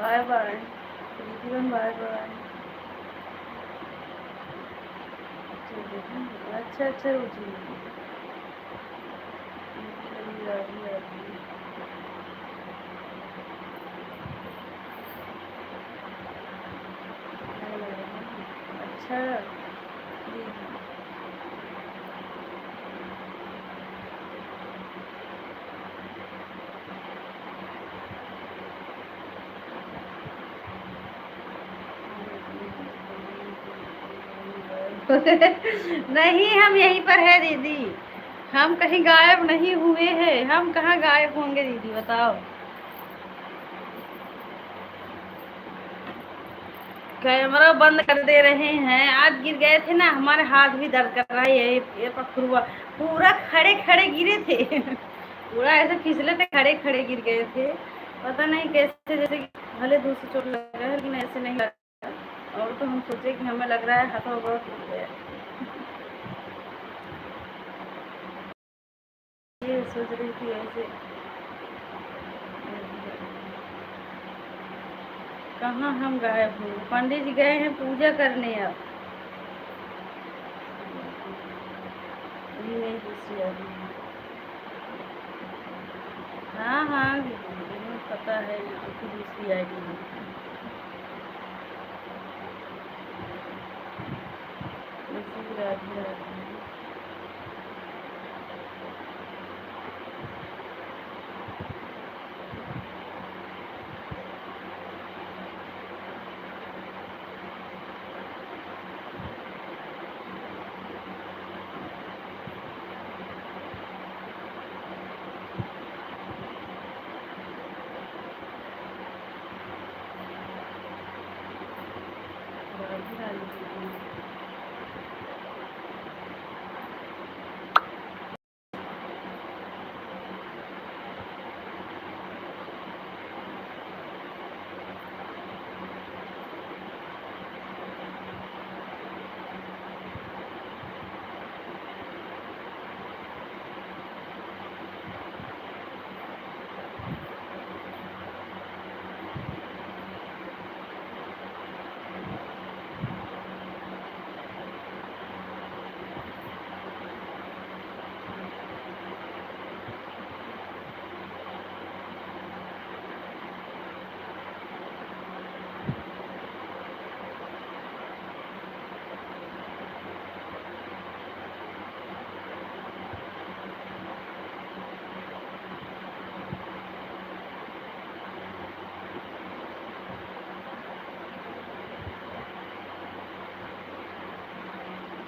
बाय बाय जीवन, बाय बाय। अच्छा अच्छा रुचि, राधे राधे। अच्छा जी जी। नहीं, हम यहीं पर है दीदी, हम कहीं गायब नहीं हुए हैं। हम कहाँ गायब होंगे दीदी, बताओ। कैमरा बंद कर दे रहे हैं। आज गिर गए थे ना, हमारे हाथ भी दर्द कर रहा है, ये पखुरवा पूरा खड़े खड़े गिरे थे। पूरा ऐसे फिसले थे, खड़े खड़े गिर गए थे। पता नहीं कैसे, जैसे कि भले दूसरी चोट लग रहा है लेकिन ऐसे नहीं लगा। और तो हम सोचे कि हमें लग रहा है हाथों बहुत टूट गया। ये सोच रही थी ऐसे। कहाँ हम गायब हुए, पंडित जी गए हैं पूजा करने। अब अभी नहीं दूसरी आ रही है। हाँ हाँ दीदी, मुझे पता है आपकी दूसरी आईडी है। इसी राधे राधे। राधे राधे दीदी।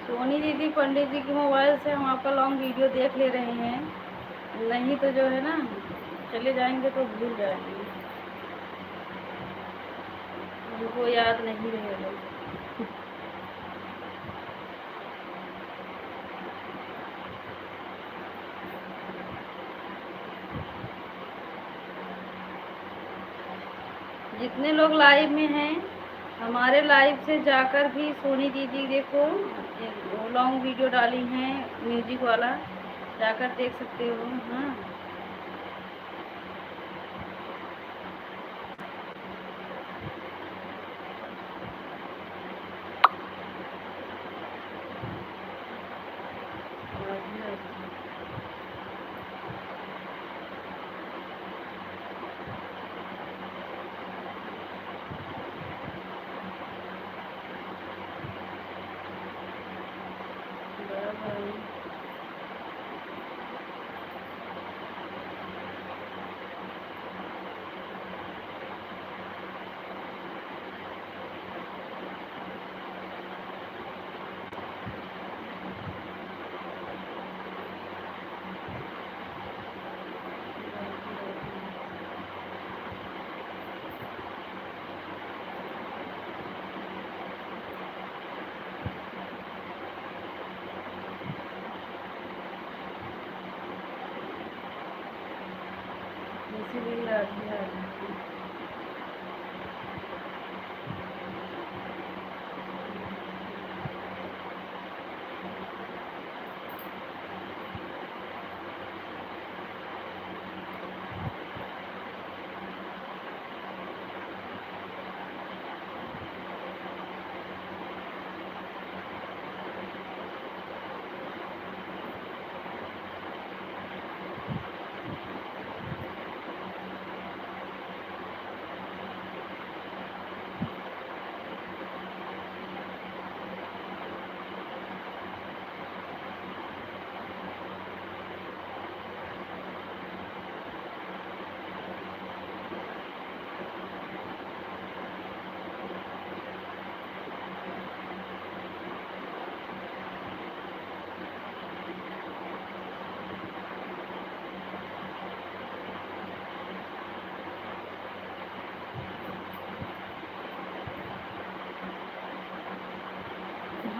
सोनी दीदी, पंडित जी के मोबाइल से हम आपका लॉन्ग वीडियो देख ले रहे हैं। नहीं तो जो है ना, चले जाएंगे तो भूल जाएंगे, उनको याद नहीं रहेगा। जितने लोग लाइव में हैं, हमारे लाइव से जाकर भी सोनी दीदी देखो लॉन्ग वीडियो डाली हैं म्यूजिक वाला, जाकर देख सकते हो। हाँ इसीलिए राधे राधे।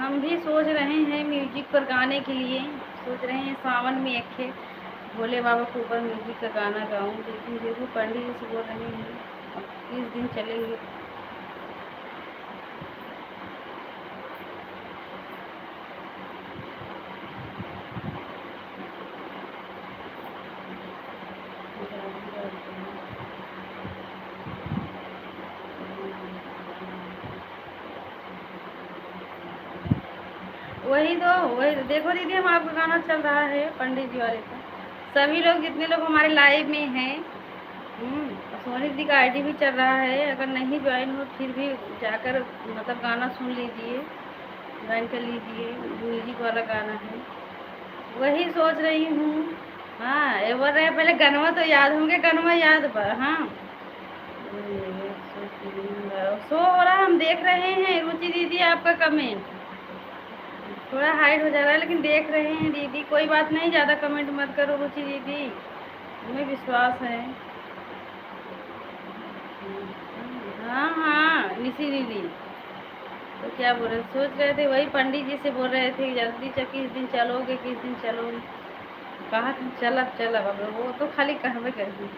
हम भी सोच रहे हैं म्यूजिक पर गाने के लिए, सोच रहे हैं सावन में एक भोले बाबा के ऊपर म्यूजिक का गाना गाऊं, लेकिन देखो पंडित जी से बोल रहे हैं अब किस दिन चलेंगे। वही तो देखो दीदी, हम आपका गाना चल रहा है पंडित जी वाले का। सभी लोग जितने लोग हमारे लाइव में हैं, सोनी दीदी का आईडी भी चल रहा है। अगर नहीं ज्वाइन हो फिर भी जाकर मतलब गाना सुन लीजिए, ज्वाइन कर लीजिए, म्यूजिक वाला गाना है। वही सोच रही हूँ। हाँ, ये बोल रहे हैं पहले गनवा तो याद होंगे, गनवा याद पर। हाँ, शो हो रहा, हम देख रहे हैं। रुचि दीदी आपका कमेंट थोड़ा हाइड हो जा रहा है, लेकिन देख रहे हैं दीदी। कोई बात नहीं, ज़्यादा कमेंट मत करो रुचि दीदी, हमें विश्वास है। हाँ हाँ निशी दीदी, तो क्या बोल रहे, सोच रहे थे वही पंडित जी से बोल रहे थे जल्दी किस दिन चलोगे, किस दिन चलोगे। कहा था चलब चलब, अब वो तो खाली कहवे करेंगे।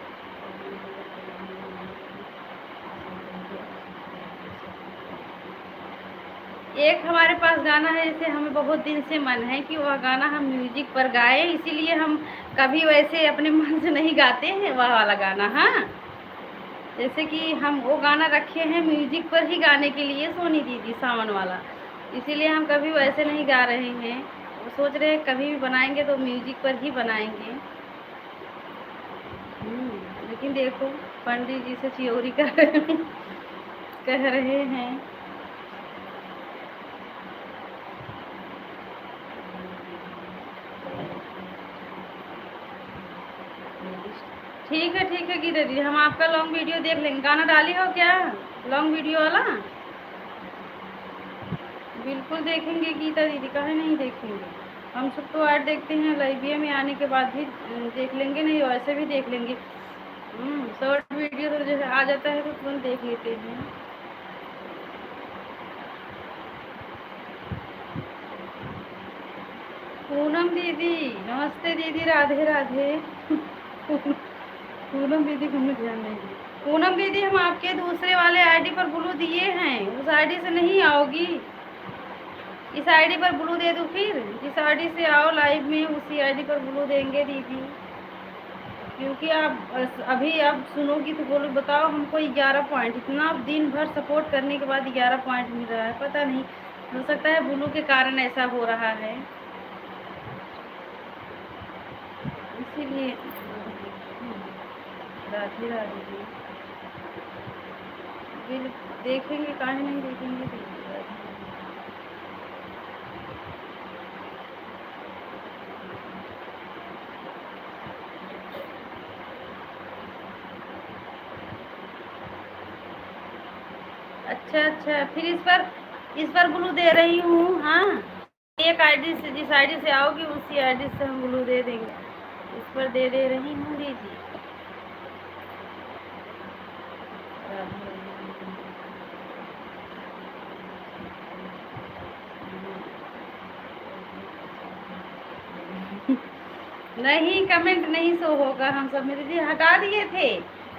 एक हमारे पास गाना है, जैसे हमें बहुत दिन से मन है कि वह गाना हम म्यूजिक पर गाएं, इसीलिए हम कभी वैसे अपने मन से नहीं गाते हैं वह वाला गाना। हाँ, जैसे कि हम वो गाना रखे हैं म्यूजिक पर ही गाने के लिए, सोनी दीदी सावन वाला, इसीलिए हम कभी वैसे नहीं गा रहे हैं। वो सोच रहे हैं कभी भी बनाएंगे तो म्यूजिक पर ही बनाएंगे। लेकिन देखो पंडित जी से चियोरी कह रहे हैं। ठीक है गीता दीदी, हम आपका लॉन्ग वीडियो देख लेंगे। गाना डाली हो क्या लॉन्ग वीडियो वाला? बिल्कुल देखेंगे गीता दीदी, काहे नहीं देखेंगे। हम सब तो ऐड देखते हैं, लाइव में आने के बाद भी देख लेंगे, नहीं वैसे भी देख लेंगे। शॉर्ट वीडियो तो जैसे आ जाता है तो तुरंत देख लेते हैं। पूनम दीदी नमस्ते दीदी, राधे राधे। पूनम दीदी को हमें ध्यान नहीं दिया। पूनम दीदी हम आपके दूसरे वाले आईडी पर ब्लू दिए हैं, उस आईडी से नहीं आओगी, इस आईडी पर ब्लू दे दूँ? फिर जिस आईडी से आओ लाइव में उसी आईडी पर ब्लू देंगे दीदी, क्योंकि आप अभी आप सुनोगी तो बोलो बताओ हमको 11 पॉइंट, इतना दिन भर सपोर्ट करने के बाद 11 पॉइंट मिल रहा है। पता नहीं, हो सकता है ब्लू के कारण ऐसा हो रहा है, इसीलिए। राधे राधे जी, बिल देखेंगे, काहे नहीं देखेंगे। अच्छा, फिर इस पर ब्लू दे रही हूँ। हाँ, एक आईडी से, जिस आईडी से आओगी उसी आईडी से हम ब्लू दे देंगे। इस पर दे रही हूँ दीदी। नहीं, कमेंट नहीं शो होगा, हम सब मेरे दीदी हटा दिए थे,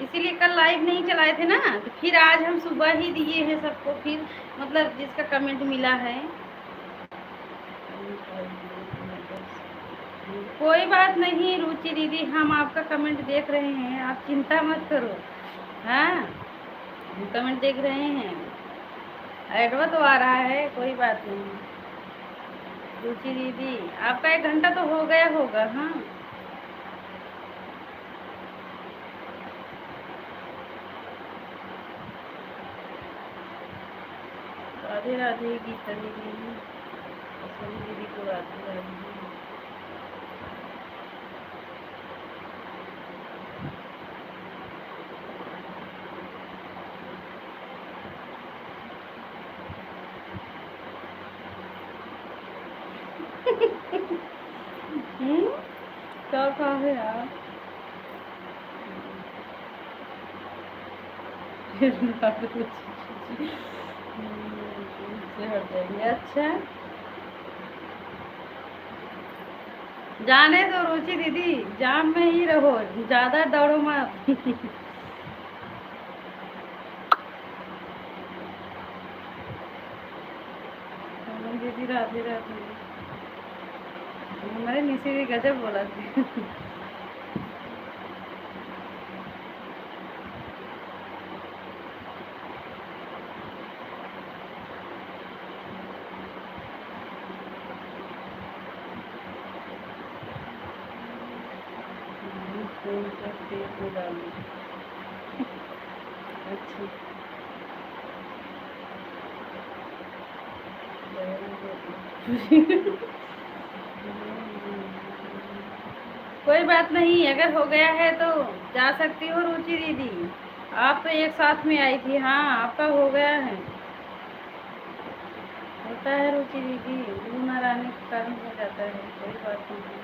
इसीलिए कल लाइव नहीं चलाए थे ना, तो फिर आज हम सुबह ही दिए हैं सबको, फिर मतलब जिसका कमेंट मिला है। कोई बात नहीं रुचि दीदी, हम आपका कमेंट देख रहे हैं, आप चिंता मत करो। हाँ, हम कमेंट देख रहे हैं, एडवा तो आ रहा है, कोई बात नहीं। रुचि दीदी आपका 1 घंटा तो हो गया होगा। हाँ, राधे राधे गीता दीदी, दीदी को राधे राधे। क्या कहा है यार? से हट जाएंगे। अच्छा, जाने दो रुचि दीदी, जाम में ही रहो, ज्यादा दौड़ो मत। दीदी राधे राधे। हमारे नीचे भी गजब बोला थी। अच्छा कोई बात नहीं, अगर हो गया है तो जा सकती हो रुचि दीदी। आप तो एक साथ में आई थी। हाँ, आपका हो गया है। होता है रुचि दीदी, दूर न रहने के कारण हो जाता है, कोई बात नहीं।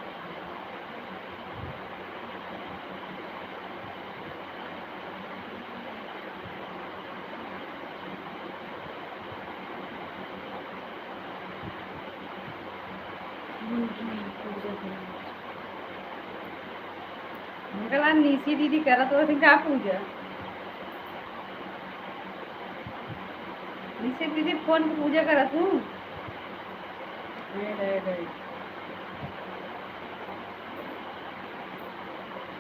अंकल आज नीसी दीदी करत हो का पूजा। नीसी दीदी फोन पे पूजा करत हूँ।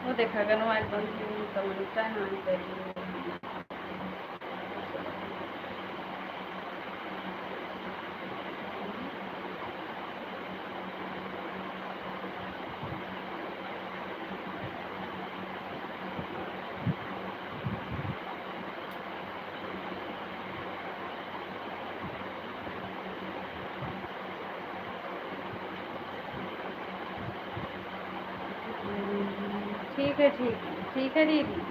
वो देखा कर मोबाइल बंद कमेंट हानि करिए। ठीक है, ठीक है, ठीक है दीदी।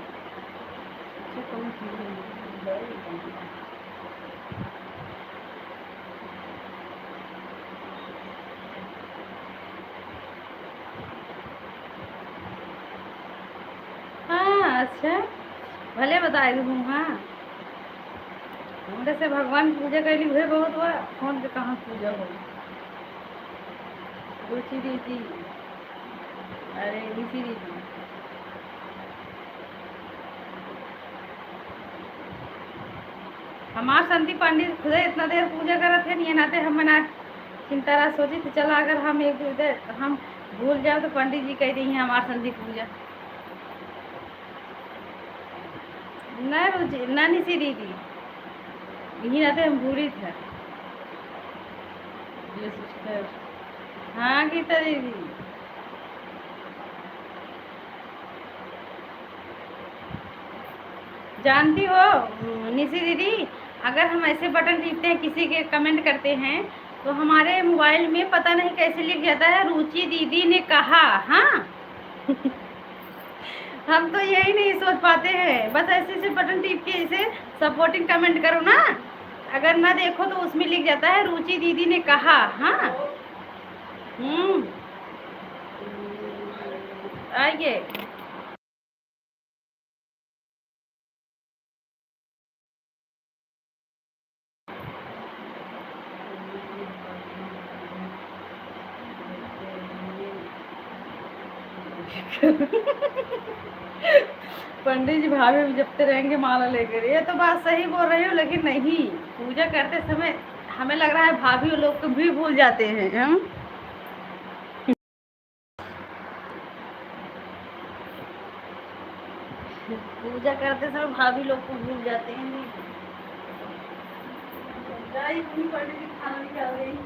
हाँ अच्छा, भले बताए हूँ। हाँ, हमरे से भगवान की पूजा कैली हुए बहुत हुआ, फोन पे कहाँ पूजा हो। रुचि दीदी, अरे रुचि दीदी, हमार शांति पंडित खुद इतना देर पूजा करत है, नहीं नाते हम मना चिंता रहा सोची तो चला, अगर हम एक इधर हम भूल जाओ तो पंडित जी कह दी है हमार संधि पूजा। न रुचि न निशी दीदी, यही नाते हम भूली थे। ये सिस्टर, हाँ गीता दीदी, जानती हो निशी दीदी, अगर हम ऐसे बटन टीपते हैं, किसी के कमेंट करते हैं, तो हमारे मोबाइल में पता नहीं कैसे लिख जाता है रुचि दीदी ने कहा। हाँ। हम तो यही नहीं सोच पाते हैं, बस ऐसे ऐसे बटन टीप के इसे सपोर्टिंग कमेंट करो ना, अगर ना देखो तो उसमें लिख जाता है रुचि दीदी ने कहा। हाँ। आइए। पंडित जी भाभी भी जपते रहेंगे माला लेकर, ये तो बात सही बोल रही हो, लेकिन नहीं, पूजा करते समय हमें लग रहा है भाभी लोग तो भी भूल जाते हैं। हम पूजा करते समय भाभी लोग को भूल जाते हैं। पंडित जी खाना निकाल गई।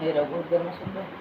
मेरा बहुत गर्म सुन रहा है।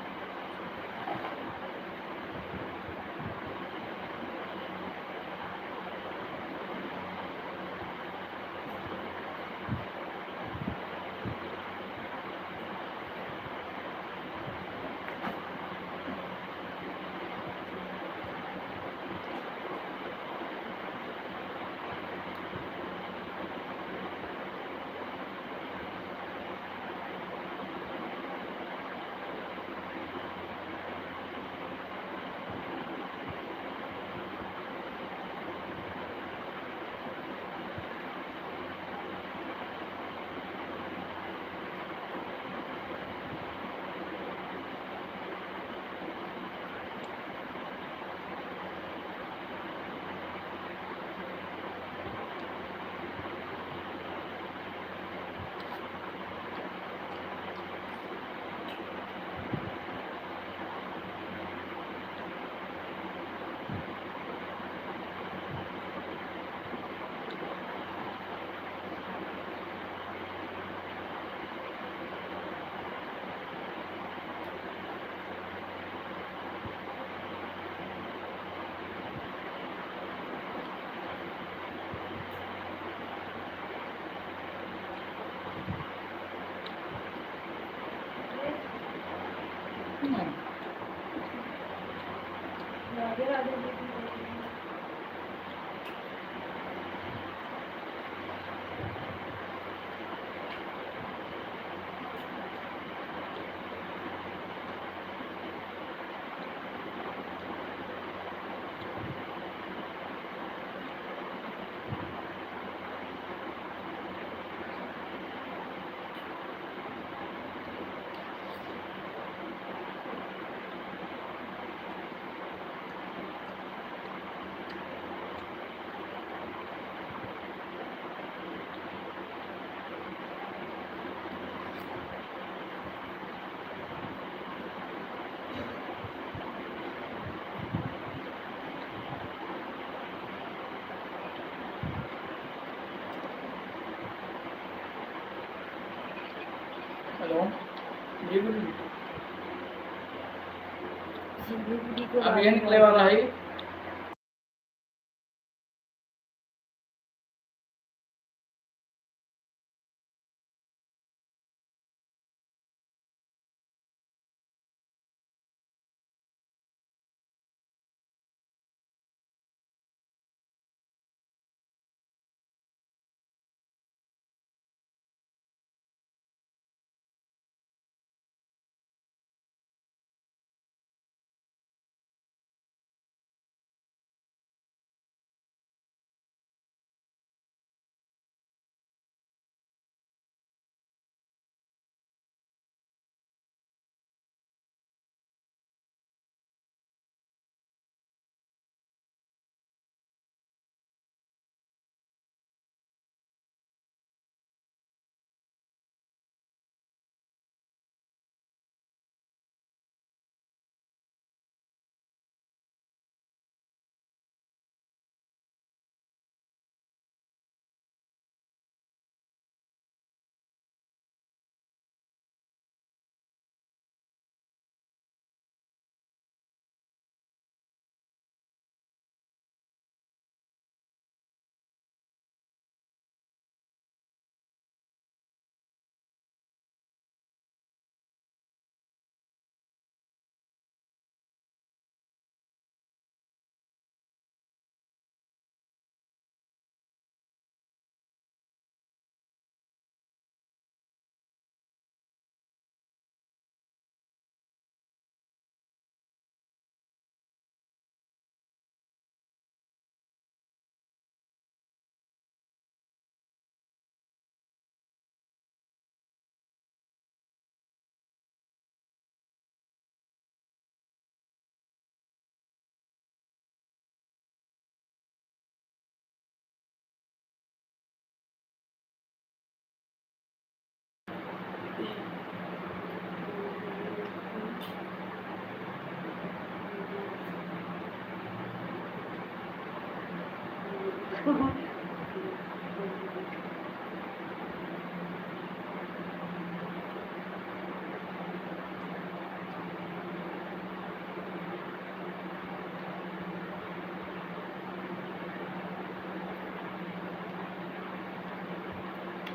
हेलो जी गुरु जी। सिंधुपुरी को अब ये निकले वाला है।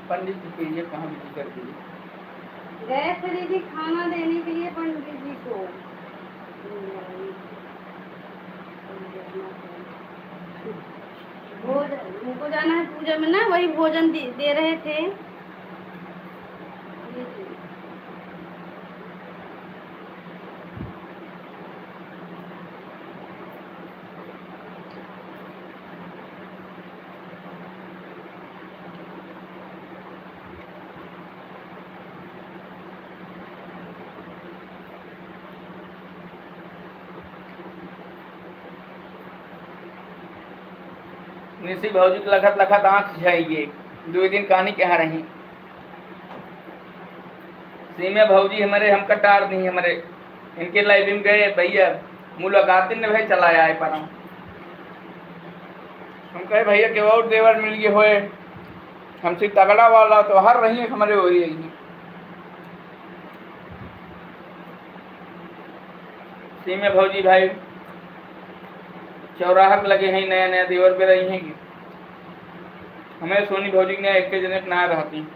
पंडित जी के लिए कहाँ बिजी कर दीजिए। गए थे दीदी खाना देने के लिए पंडित जी को। भोजन उनको जाना है पूजा में ना, वही भोजन दे रहे थे। निशी भौजी के लखत लखत आँख जाइए 2 दिन कहानी कहाँ रही। सीमे भौजी हमारे हम कटार नहीं हमारे इनके लाइव में गए भैया मुलाकात ने भाई चलाया है पर हम कहे भैया के और देवर मिल गए होए हमसे तगड़ा वाला तो हर रही है हमारे हो रही है। सीमे भौजी भाई चौराहक लगे हैं नया नया देवर पे रही हैं कि हमें सोनी भौजी ने एक के जने ना रहती।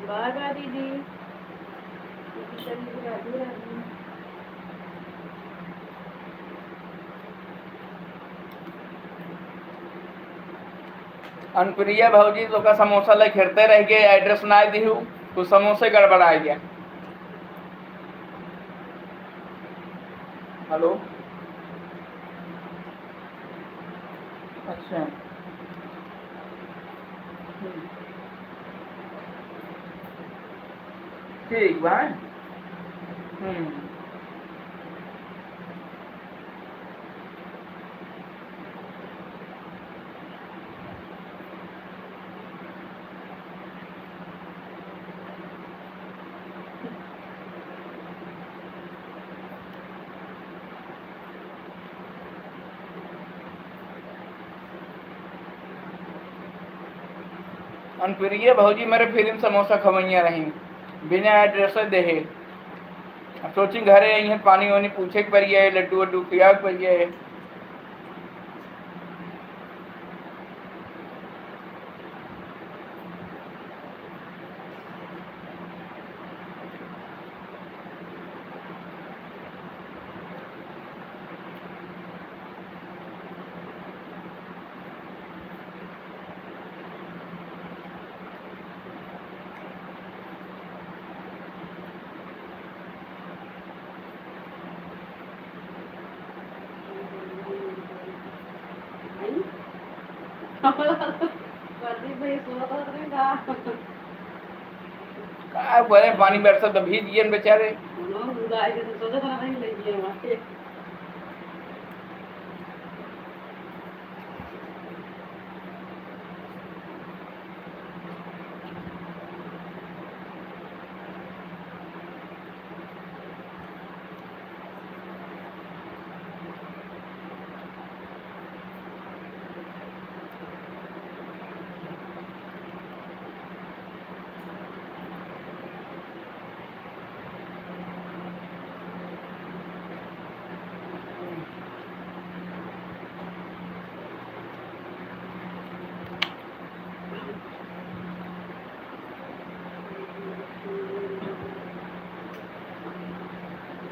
बाय बाय दीदी। अनुप्रिया भौजी तो का समोसा ले खेरते रह गए एड्रेस ना दी हूँ कुछ समोसे गड़बड़ा गया। हेलो अच्छा ठीक बा। अनप्रिय भौजी मेरे फिल्म समोसा खवैया रही बिना एड्रेस देहे। सोची घरे आई है पानी वानी पूछे के परिए लड्डू वड्डू खिया के परिए। का बोले पानी बरसा तो भीज गए बेचारे।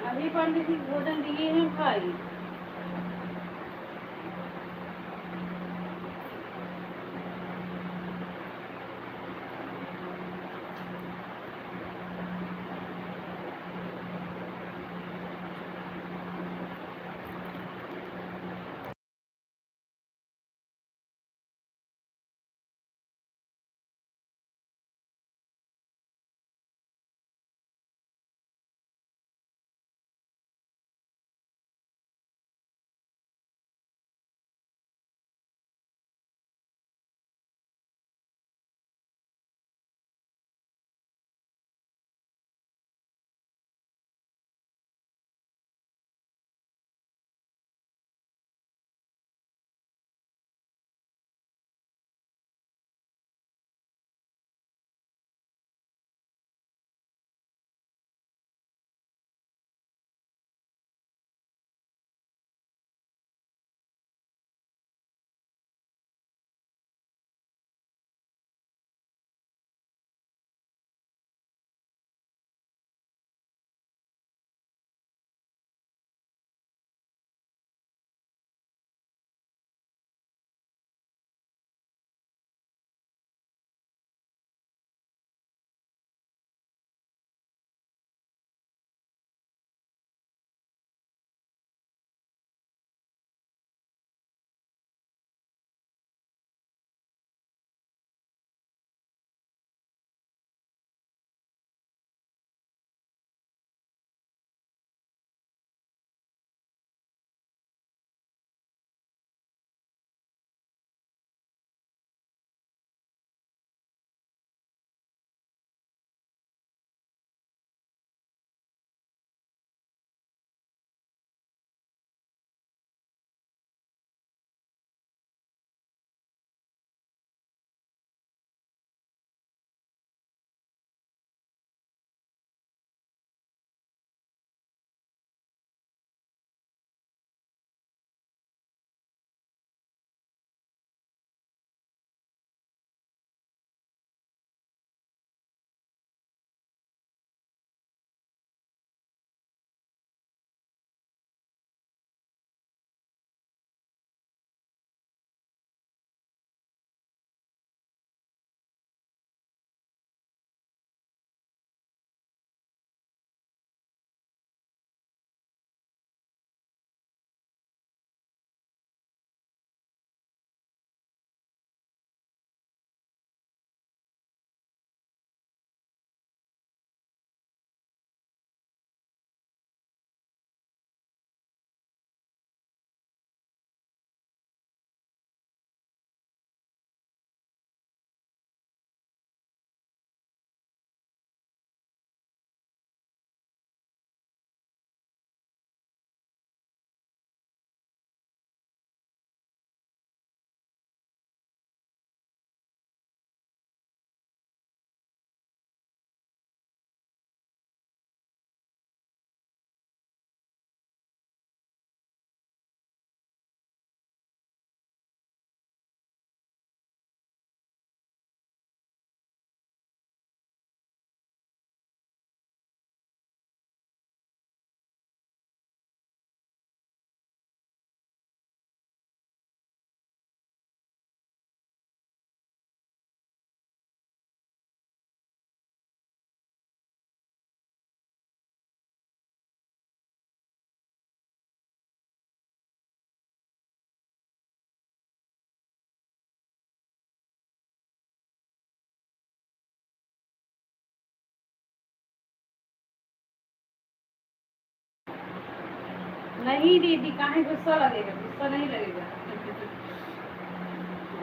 अभी पंडित जी भोजन दिए हैं भाई। नहीं दीदी, काहे गुस्सा लगेगा? गुस्सा नहीं लगेगा।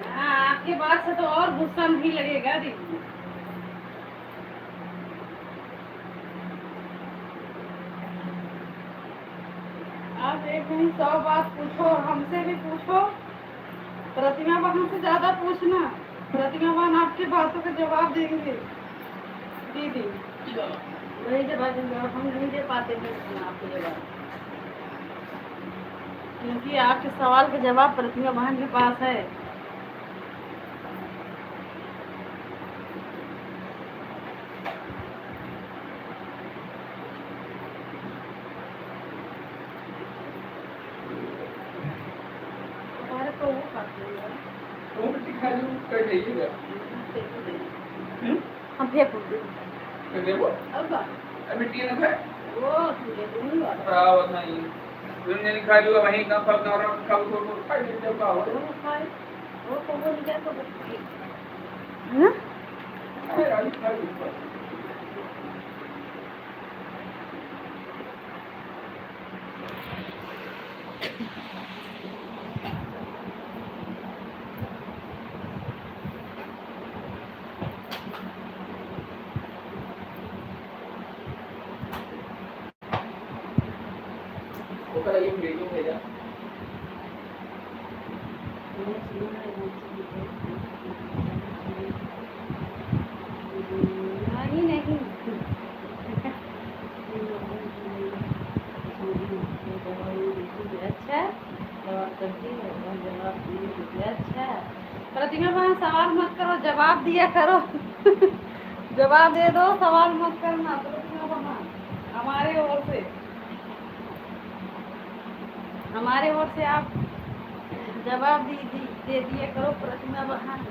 हाँ, आपके बात से तो और गुस्सा नहीं लगेगा दीदी। आप एक नहीं 100 बात पूछो, और हमसे भी पूछो, प्रतिमा बहन से ज्यादा पूछना। प्रतिमा बहन आपकी बातों का जवाब देंगे दीदी। वही जवाब देंगे, और हम नहीं दे पाते हैं आपको जवाब, क्योंकि आपके सवाल का जवाब प्रतिमा बहन के पास है। हमारे को वो खाते हैं। वो मिट्टी खा लूँ कर दीजिएगा। हम फेंक देंगे। कर दे वो अब मिट्टी ना खाए वो तुझे दूंगी वाला। खराब नहीं दुनिया नहीं खा लूँगा वहीं का फल ना खाओ तो खाई दे जब आओ वो खाए, वो तो वो नहीं क्या तो बच्चे। हाँ? अरे आज खा लूँ वो कल ये वीडियो भेजा नहीं नहीं। अच्छा, अच्छा, प्रतिमा बहन सवाल मत करो, जवाब दिया करो। जवाब दे दो, सवाल मत करना प्रतिमा बहन। हमारे ओर से आप जवाब दे दिया करो प्रतिमा बहन।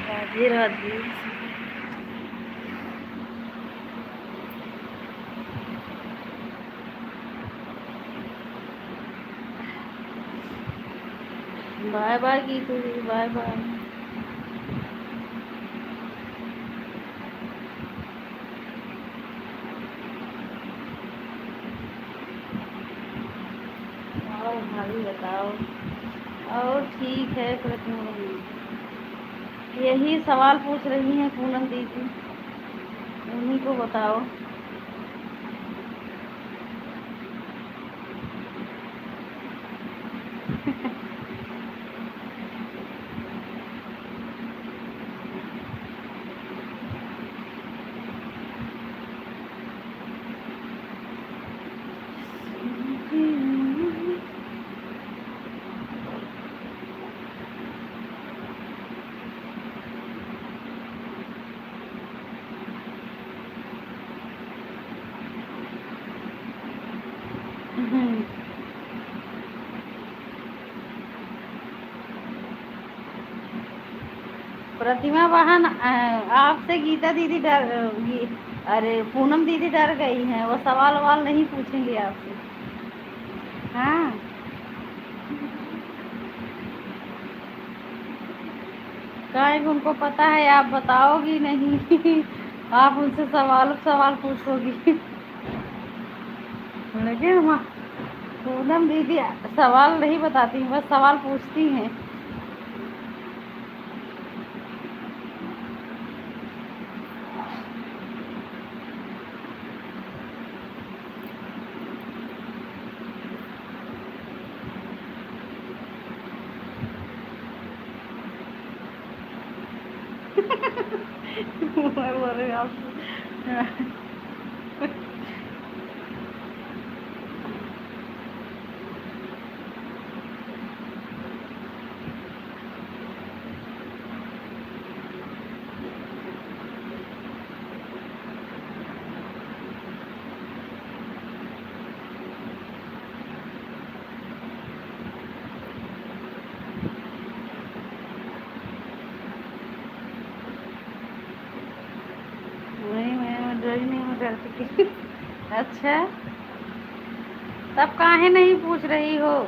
राधे राधे। बाय बाय की तुझे, बाय बाय। और भाभी बताओ। और ठीक है प्रतिमा बहन, यही सवाल पूछ रही हैं पूनम दीदी, उन्हीं को बताओ। प्रतिमा बहन, आपसे गीता दीदी अरे पूनम दीदी डर गई हैं, वो सवाल ववाल नहीं पूछेंगे आपसे। हाँ, काहे कि उनको पता है आप बताओगी नहीं। आप उनसे सवाल पूछोगी। लेकिन पूनम दीदी सवाल नहीं बताती, बस सवाल पूछती हैं। मैं बोल रही हूँ आपसे। नहीं, मैं डरी नहीं, मैं डरती। अच्छा, तब काहे नहीं पूछ रही हो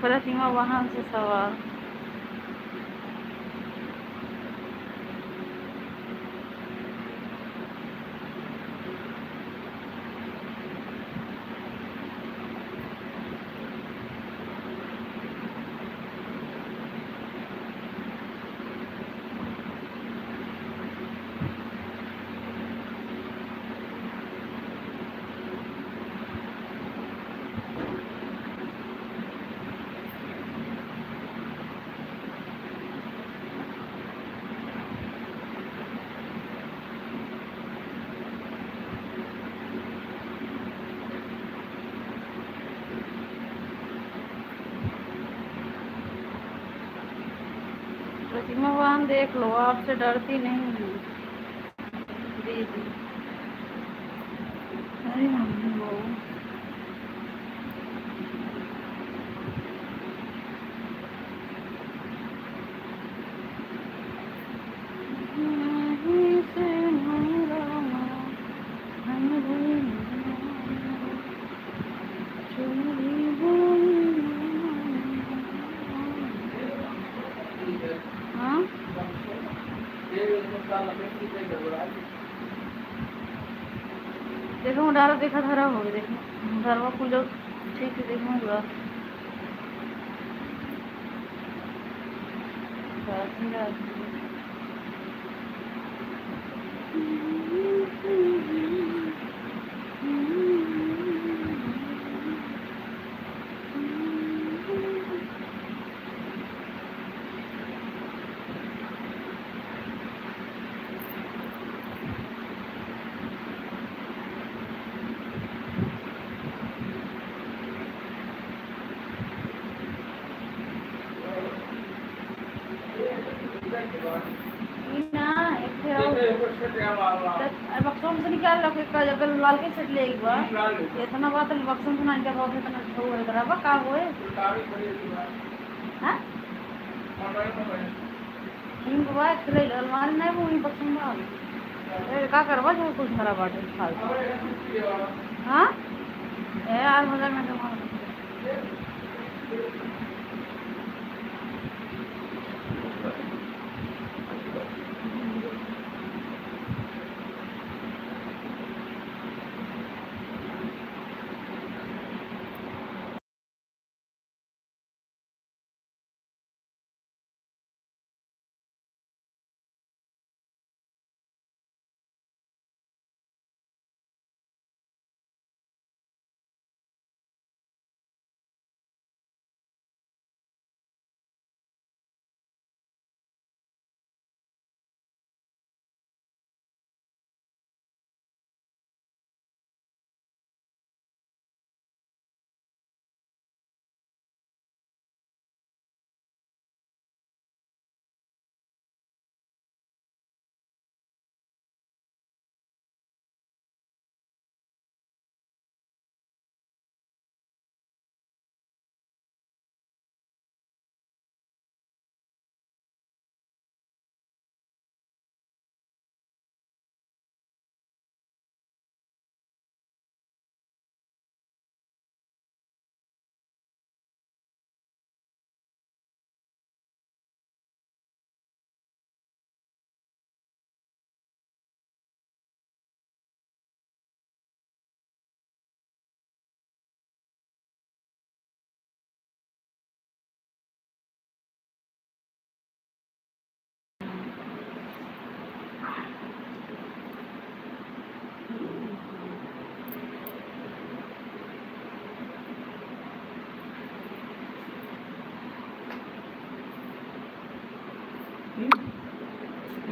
प्रतिमा वहां से सवाल? प्रतिमा बहन देख लो, आपसे डरती नहीं हूँ दीदी। अरे मम्मी वो नहीं से नहीं रोना, हम भी चोरी हाँ देखो डाला देखा धरा हो गया, देखो धरवा खुलो ठीक है, देखो हुआ ना बक्सों से निकाल लो कि अगर लाल के सेट ले एक बार इतना बात है बक्सों से ना बहुत इतना हो है बराबर का होए हां इन बात ले अलमारी नहीं वो बक्सों में ए का करवा जो कुछ खराब बाटे फालतू हां ए यार मजा में तो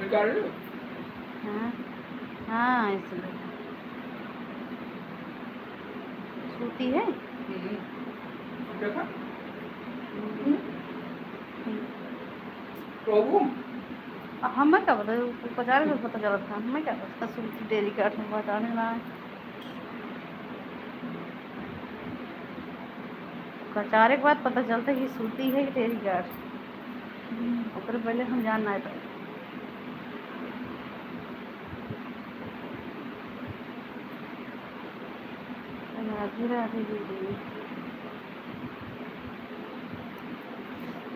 निकाल लो हां हां इसलिए सूती है देखा प्रभु हमें क्या पता बाजार में पता चला था, हमें क्या पता सूती डेरी का बताने ना कचारे के बाद पता चलता है कि सूती है कि डेरी का ओकरे पहले हम जानना है राधे राधे दीदी,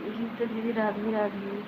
यही तो दीदी राधे राधे।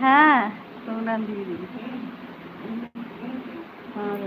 हाँ पूनम दीदी। हाँ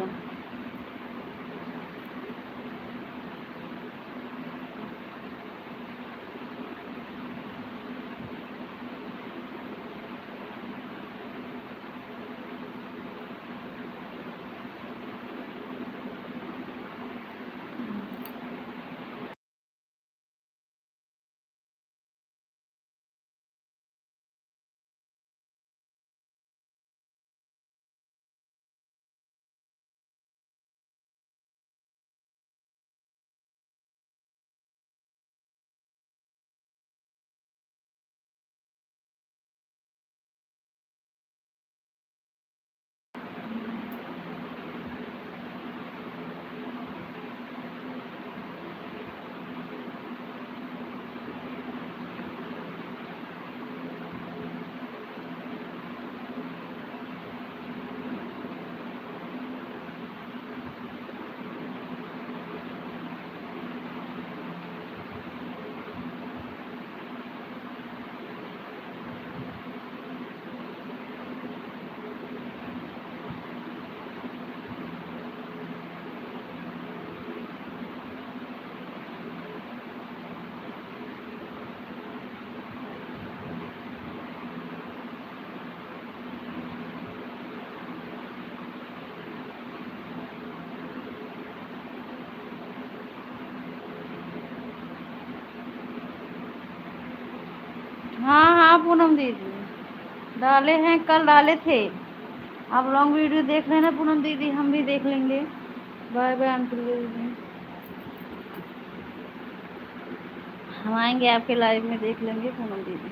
हाँ हाँ पूनम दीदी डाले हैं, कल डाले थे। आप लॉन्ग वीडियो देख लेना पूनम दीदी, हम भी देख लेंगे। बाय बाय अंकल दीदी, हम आएंगे आपके लाइव में, देख लेंगे पूनम दीदी।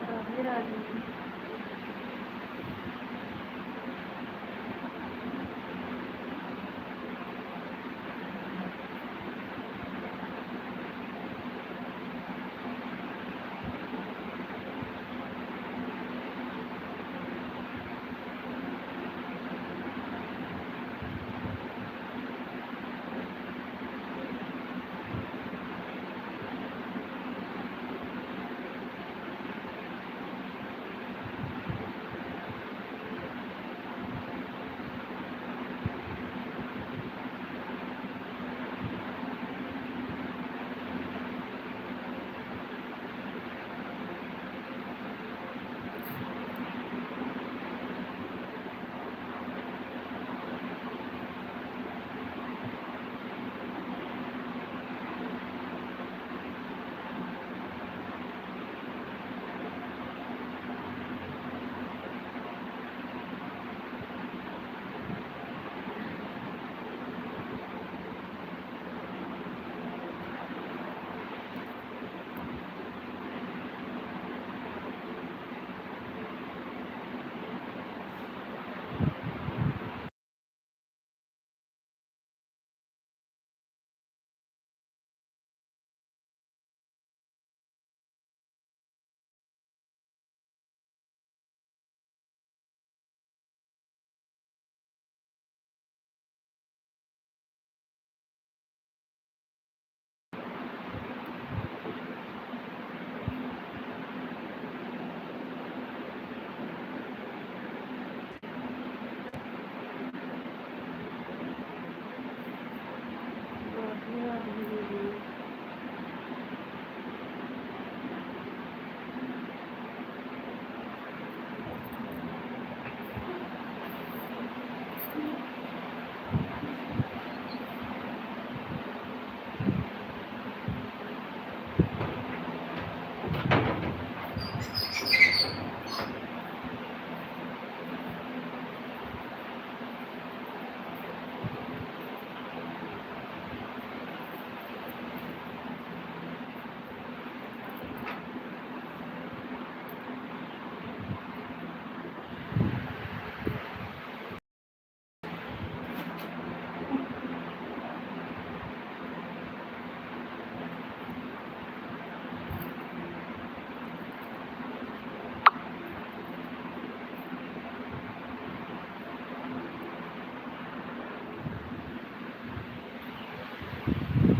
राधे राधे।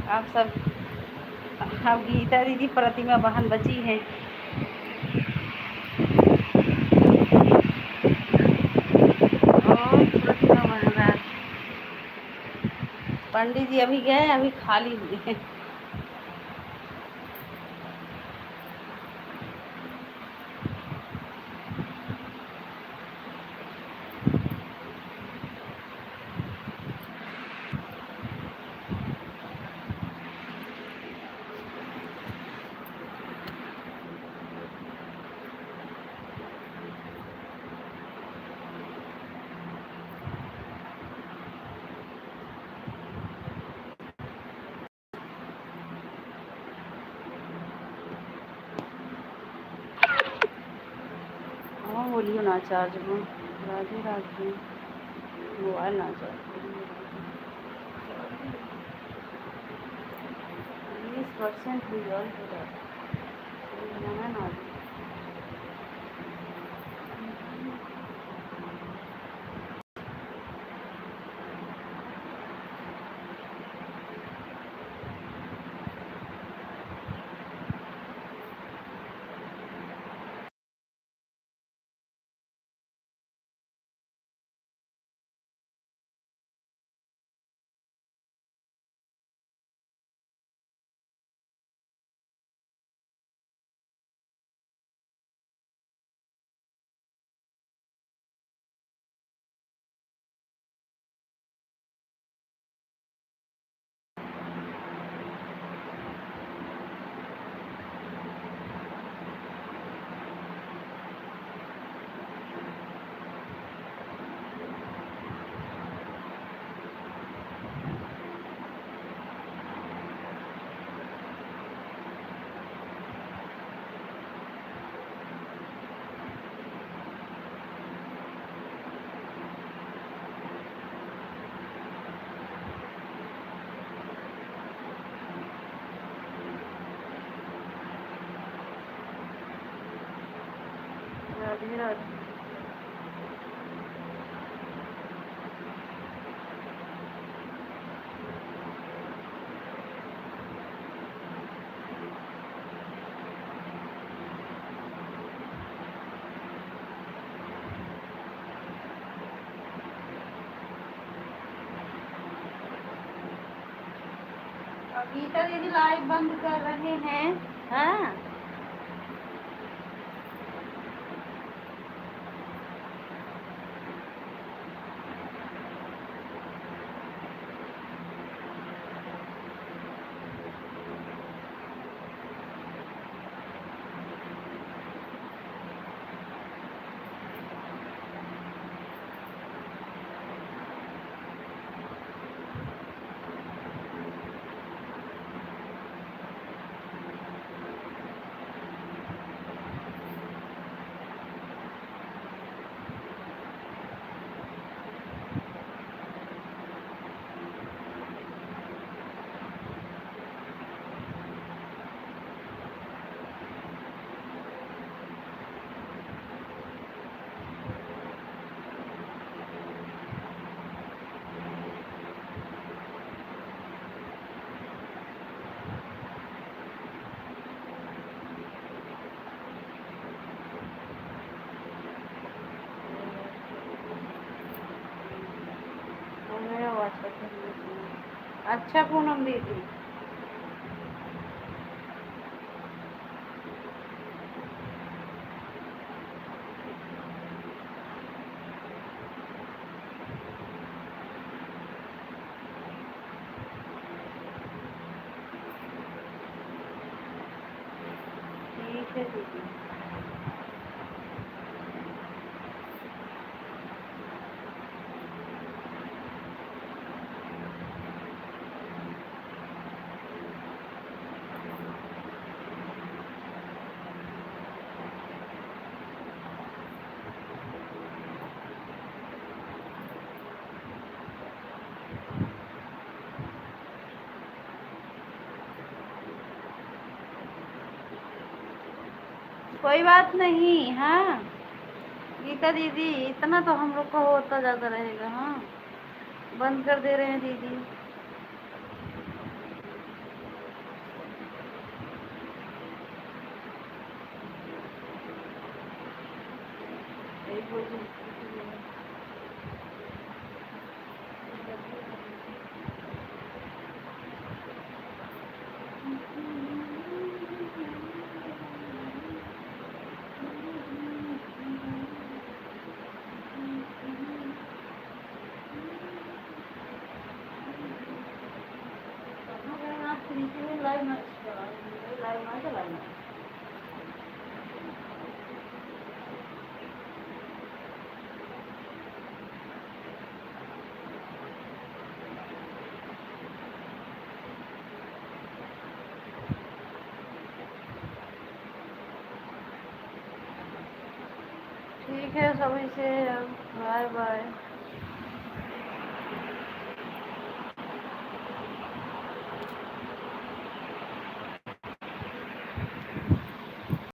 आप सब, अब गीता दीदी प्रतिमा बहन बची है। और प्रतिमा बहन रात, पंडित जी अभी गए, अभी खाली हुए। हाँ बोलियो ना चार्ज में, राधे राधे। मोबाइल ना चार्ज 20% रिजल्ट हो रहा है ना। राधे राधे। गीता दीदी लाइव बंद कर रहे हैं। हाँ मेरा व्हाट्सएप। अच्छा पूनम दीदी, ठीक है दीदी। कोई बात नहीं। हाँ गीता दीदी, इतना तो हम लोग का होता ज़्यादा रहेगा। हाँ बंद कर दे रहे हैं दीदी। लाइव मत चलाना। ठीक है, सभी से बाय बाय।